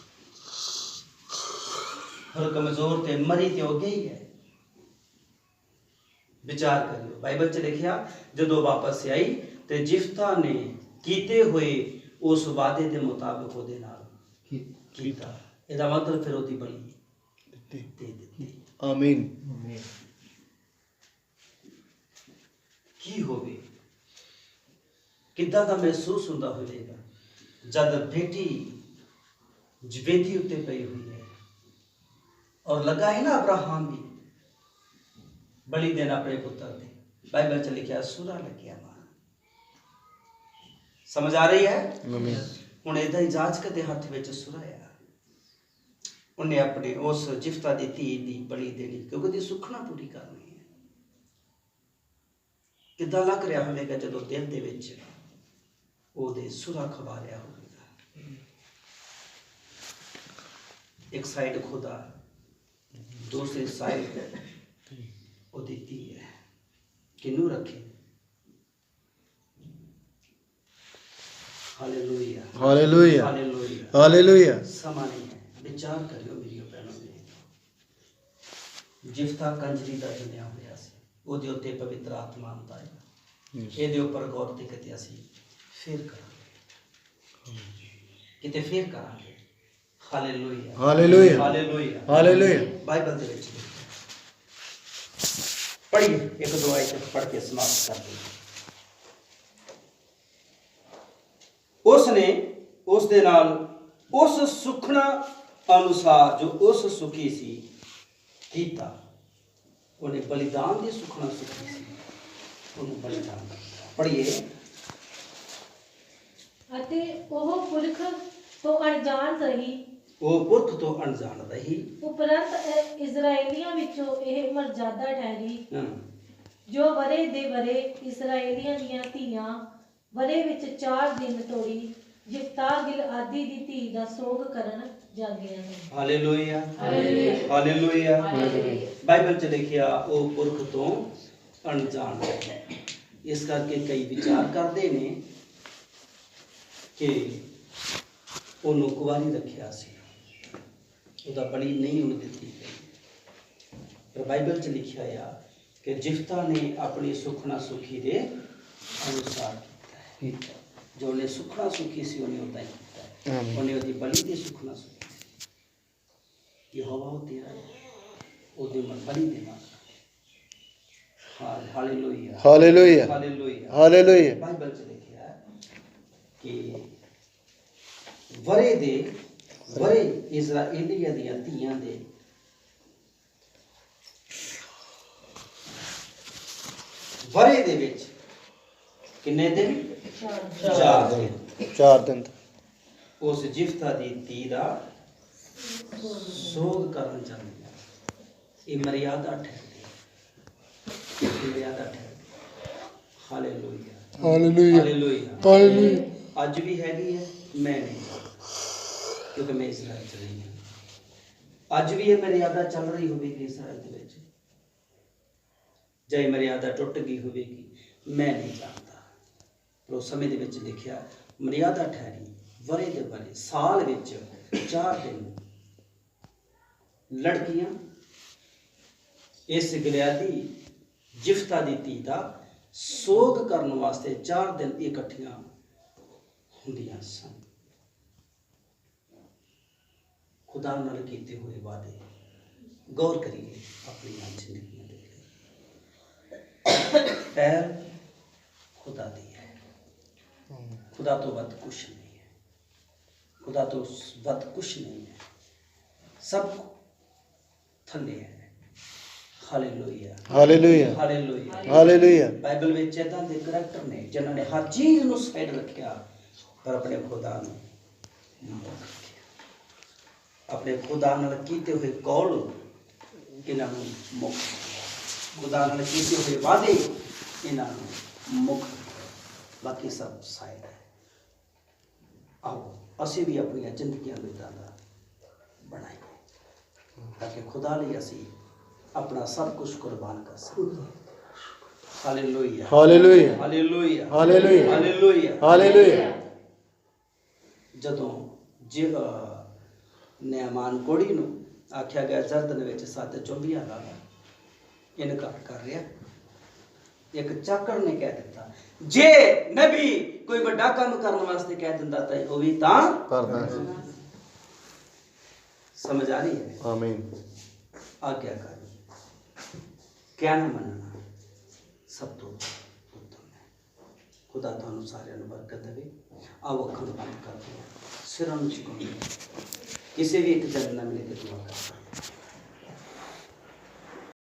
ਹਰ ਕਮਜ਼ੋਰ ਤੇ ਮਰੀ ਤੇ ਹੋ ਗਈ ਹੈ। ਵਿਚਾਰ ਕਰਿਓ, ਬਾਈਬਲ 'ਚ ਲਿਖਿਆ ਜਦੋਂ ਵਾਪਸ ਆਈ ਤੇ ਜਿਫਤਾ ਨੇ ਕੀਤੇ ਹੋਏ ਉਸ ਵਾਅਦੇ ਦੇ ਮੁਤਾਬਕ ਉਹਦੇ ਨਾਲ ਕੀਤਾ। ਇਹਦਾ ਮਤਲਬ ਫਿਰ ਉਹਦੀ ਬਲੀ ਦੇ ਦਿੱਤੀ। ਆਮੀਨ। ਕੀ ਹੋਵੇ, ਕਿੱਦਾਂ ਦਾ ਮਹਿਸੂਸ ਹੁੰਦਾ ਹੋਵੇਗਾ ਜਦ ਬੇਟੀ ਜਵੇਦੀ ਉੱਤੇ ਪਈ ਹੋਈ ਹੈ ਔਰ ਲਗਾ ਹੈ ਨਾ ਅਬਰਾਹਮ ਵੀ ਬਲੀ ਦੇਣਾ ਆਪਣੇ ਪੁੱਤਰ ਦੇ। ਬਾਈਬਲ 'ਚ ਲਿਖਿਆ ਸੂਰਾ ਲੱਗਿਆ ਵਾ। ਸਮਝ ਆ ਰਹੀ ਹੈ? ਹੁਣ ਏਦਾਂ ਹੀ ਜਾਜਕ ਦੇ ਹੱਥ ਵਿੱਚ ਸੂਰਾ ਆ। ਉਹਨੇ ਆਪਣੇ ਉਸ ਜਿਫਤਾ ਦੀ ਧੀ ਦੀ ਬਲੀ ਦੇਣੀ ਕਿਉਂਕਿ ਉਹਦੀ ਸੁਖਨਾ ਪੂਰੀ ਕਰਨੀ ਹੈ। ਕਿੱਦਾਂ ਲੱਗ ਰਿਹਾ ਹੋਵੇਗਾ ਜਦੋਂ ਦਿਲ ਦੇ ਵਿੱਚ ਉਹਦੇ ਸੁਰਾ ਖਵਾ ਰਿਹਾ ਹੋਵੇਗਾ। ਇੱਕ ਸਾਈਡ ਖੁਦਾ, ਦੂਸਰੀ ਸਾਈਡ ਉਹਦੀ ਧੀ ਹੈ। ਕਿਹਨੂੰ ਰੱਖੇ? Hallelujah, hallelujah, hallelujah, hallelujah. ਸਮਾਂ ਨਹੀਂ ਹੈ। ਵਿਚਾਰ ਕਰਿਓ ਮੇਰੀਓ ਭੈਣੋ ਨੇ, ਜਿਫਤਾ ਕੰਜਰੀ ਦਾ ਚੁਣਿਆ ਹੋਇਆ ਸੀ, ਉਹਦੇ ਉੱਤੇ ਪਵਿੱਤਰ ਆਤਮਾ ਆਉਂਦਾ ਹੈ। ਇਹਦੇ ਉੱਪਰ ਗੌਰ ਤੇ ਕਿਤੇ ਅਸੀਂ ਫੇਰ ਕਰਾਂਗੇ, ਕਿਤੇ ਫੇਰ ਕਰਾਂਗੇ। Hallelujah, hallelujah, hallelujah, hallelujah. Bible ਦੇ ਵਿੱਚ ਪੜ੍ਹੀਏ, ਇੱਕ ਦੋ ਆਇਤ ਪੜ੍ਹ ਕੇ ਸਮਾਪਤ ਕਰ ਦਈਏ। ਉਸ ਨੇ ਉਸ ਦੇ ਨਾਲ ਉਸ ਸੁਖਣਾ ਅਨੁਸਾਰ ਜੋ ਉਸ ਸੁਖੀ ਸੀ ਕੀਤਾ। ਉਹਨੇ ਬਲੀਦਾਨ ਦੀ ਸੁਖਣਾ ਸੁਖੀ ਸੀ, ਉਹਨੂੰ ਬਲੀਦਾਨ ਪੜ੍ਹੀਏ। ਅਤੇ ਉਹ ਪੁਰਖ ਤੋਂ ਅਣਜਾਣ ਰਹੀ, ਉਹ ਪੁਰਖ ਤੋਂ ਅਣਜਾਣ ਰਹੀ। ਉਪਰੰਤ ਇਜ਼ਰਾਈਲੀਆਂ ਵਿੱਚੋਂ ਇਹ ਮਰਜ਼ਾਦਾ ਠਹਿਰੀ ਜੋ ਵਰੇ ਦੇ ਵਰੇ ਇਸਰਾਏਲੀਆਂ ਦੀਆਂ ਧੀਆਂ ਵਰੇ ਵਿੱਚ 4 ਦਿਨ ਤੋੜੀ ਜਿਫਤਾ ਗਿਲਆਦੀ ਦੀ ਧੀ ਦਾ ਸੋਗ ਕਰਨ ਜਾਂਦੀਆਂ ਨੇ। Hallelujah, hallelujah. ਬਾਈਬਲ 'ਚ ਲਿਖਿਆ ਉਹ ਪੁਰਖ ਤੋਂ ਅਣਜਾਣ ਹੈ। ਇਸ ਕਰਕੇ ਕਈ ਵਿਚਾਰ ਕਰਦੇ ਨੇ ਕਿ ਉਹਨੂੰ ਕੁਵਾਰੀ ਰੱਖਿਆ ਸੀ, ਉਹਦਾ ਬਲੀ ਨਹੀਂ ਉਹਨੂੰ ਦਿੱਤੀ ਗਈ। ਪਰ ਬਾਈਬਲ 'ਚ ਲਿਖਿਆ ਆ ਕਿ ਜਿਫਤਾ ਨੇ ਆਪਣੀ ਸੁਖਣਾ ਸੁਖੀ ਦੇ ਅਨੁਸਾਰ ਕੀਤਾ ਹੈ। ਜੋ ਉਹਨੇ ਸੁਖਣਾ ਸੁਖੀ ਸੀ ਉਹਨੇ ਉਦਾਂ ਹੀ ਕੀਤਾ ਹੈ। ਉਹਨੇ ਉਹਦੀ ਬਲੀ ਦੀ ਸੁਖਣਾ ਸੁਖੀ ਸੀ। ਯਹੋਵਾ ਉਹ ਤੇਰਾ ਉਹਦੇ ਬਲੀ ਦੇਣਾ। Hallelujah, hallelujah, hallelujah, hallelujah. Bible 'ਚ ਲਿਖਿਆ ਹੈ ਕਿ ਵਰੇ ਇਜ਼ਰਾਈਲੀਆਂ ਦੀਆਂ ਧੀਆਂ ਦੇ ਵਰੇ ਦੇ ਵਿੱਚ ਕਿੰਨੇ ਦਿਨ? 4 ਦਿਨ। 4 ਦਿਨ ਉਸ ਜਿਫਤਾ ਦੀ ਧੀ ਦਾ ਸੋਗ ਕਰਨ ਜਾਂਦੀ ਹੈ। ਇਹ ਮਰਿਆਦਾ ਠਹਿਰਦੀ ਹੈ, ਇਹ ਮਰਿਆਦਾ ਠਹਿਰਦੀ ਹੈ। Hallelujah, hallelujah, hallelujah, hallelujah. ਅੱਜ ਵੀ ਹੈਗੀ ਹੈ, ਮੈਂ ਨਹੀਂ, ਕਿਉਂਕਿ ਮੈਂ ਇਜ਼ਰਾਈਲ 'ਚ ਰਹੀ ਹਾਂ। ਅੱਜ ਵੀ ਇਹ ਮਰਿਆਦਾ ਚੱਲ ਰਹੀ ਹੋਵੇਗੀ ਇਜ਼ਰਾਈਲ ਦੇ ਵਿੱਚ, ਜਾਂ ਇਹ ਮਰਿਆਦਾ ਟੁੱਟ ਗਈ ਹੋਵੇਗੀ, ਮੈਂ ਨਹੀਂ ਜਾਣਦਾ। ਪਰ ਉਸ ਸਮੇਂ ਦੇ ਵਿੱਚ ਲਿਖਿਆ ਮਰਿਆਦਾ ਠਹਿਰੀ ਵਰੇ ਦੇ ਵਰੇ ਸਾਲ ਵਿੱਚ 4 ਦਿਨ ਲੜਕੀਆਂ ਇਸ ਗਿਲਿਆਦੀ ਜਿਫਤਾ ਦੀ ਧੀ ਦਾ ਸੋਗ ਕਰਨ ਵਾਸਤੇ 4 ਦਿਨ ਇਕੱਠੀਆਂ ਹੁੰਦੀਆਂ ਸਨ। ਖੁਦਾ ਨਾਲ ਕੀਤੇ ਹੋਏ ਵਾਅਦੇ ਗੌਰ ਕਰੀਏ ਆਪਣੀਆਂ ਜ਼ਿੰਦਗੀਆਂ ਦੇ ਲਈ। ਪਹਿਲ ਖੁਦਾ ਦੀ ਹੈ, ਖੁਦਾ ਤੋਂ ਵੱਧ ਕੁਛ ਨਹੀਂ ਹੈ, ਖੁਦਾ ਤੋਂ ਵੱਧ ਕੁਛ ਨਹੀਂ ਹੈ, ਸਭ ਥੱਲੇ ਹੈ। Hallelujah, hallelujah, hallelujah, hallelujah. Bible ਵਿੱਚ ਇਦਾਂ ਦੇ ਕਰੈਕਟਰ ਨੇ ਜਿਨ੍ਹਾਂ ਨੇ ਹਰ ਚੀਜ਼ ਨੂੰ ਸਾਈਡ ਰੱਖਿਆ ਪਰ ਆਪਣੇ ਖੁਦਾ ਨੂੰ ਮੁੱਖ ਰੱਖਿਆ। ਆਪਣੇ ਖੁਦਾ ਨਾਲ ਕੀਤੇ ਹੋਏ ਕੌਲ ਇਹਨਾਂ ਨੂੰ ਮੁੱਖ, ਖੁਦਾ ਨਾਲ ਕੀਤੇ ਹੋਏ ਵਾਅਦੇ ਇਹਨਾਂ ਨੂੰ ਮੁੱਖ, ਬਾਕੀ ਸਭ ਸਾਈਡ ਹੈ। ਆਓ ਅਸੀਂ ਵੀ ਆਪਣੀਆਂ ਜ਼ਿੰਦਗੀਆਂ ਨੂੰ ਇੱਦਾਂ ਦਾ ਬਣਾਈਏ ਤਾਂ ਕਿ ਖੁਦਾ ਲਈ ਅਸੀਂ ਆਪਣਾ ਸਭ ਕੁਝ ਕੁਰਬਾਨ ਕਰ ਸਕੀਏ। Hallelujah hallelujah hallelujah hallelujah hallelujah hallelujah. ਜਦੋਂ ਨਿਆਮਾਨ ਕੋੜੀ ਨੂੰ ਆਖਿਆ ਗਿਆ ਜਰਦਨ ਵਿੱਚ 7 ਚੁੰਬੀਆਂ ਲਾ ਇਨਕਾਰ ਕਰ ਰਿਹਾ। ਇੱਕ ਚਾਕਰ ਨੇ ਕਹਿ ਦਿੱਤਾ ਜੇ ਨਬੀ ਕੋਈ ਵੱਡਾ ਕੰਮ ਕਰਨ ਵਾਸਤੇ ਕਹਿ ਦਿੰਦਾ ਤਾਂ ਉਹ ਵੀ ਤਾਂ ਕਰਦਾ। ਸਮਝ ਆ ਰਹੀ ਹੈ? ਆਮੀਨ। ਆਗਿਆਕਾਰੀ ਕਹਿਣਾ ਮੰਨਣਾ ਸਭ ਤੋਂ ਉੱਤਮ ਹੈ। ਖੁਦਾ ਤੁਹਾਨੂੰ ਸਾਰਿਆਂ ਨੂੰ ਬਰਕਤ ਦੇਵੇ। ਆਓ ਅੱਖਾਂ ਨੂੰ ਬੰਦ ਕਰਦੇ ਹਾਂ, ਸਿਰਾਂ ਨੂੰ ਝੁਕਾਉਂਦੇ ਹਾਂ, ਕਿਸੇ ਵੀ ਇੱਕ ਜਨ ਨਾਲ ਮਿਲ ਕੇ ਦੁਆ ਕਰਦੇ ਹਾਂ।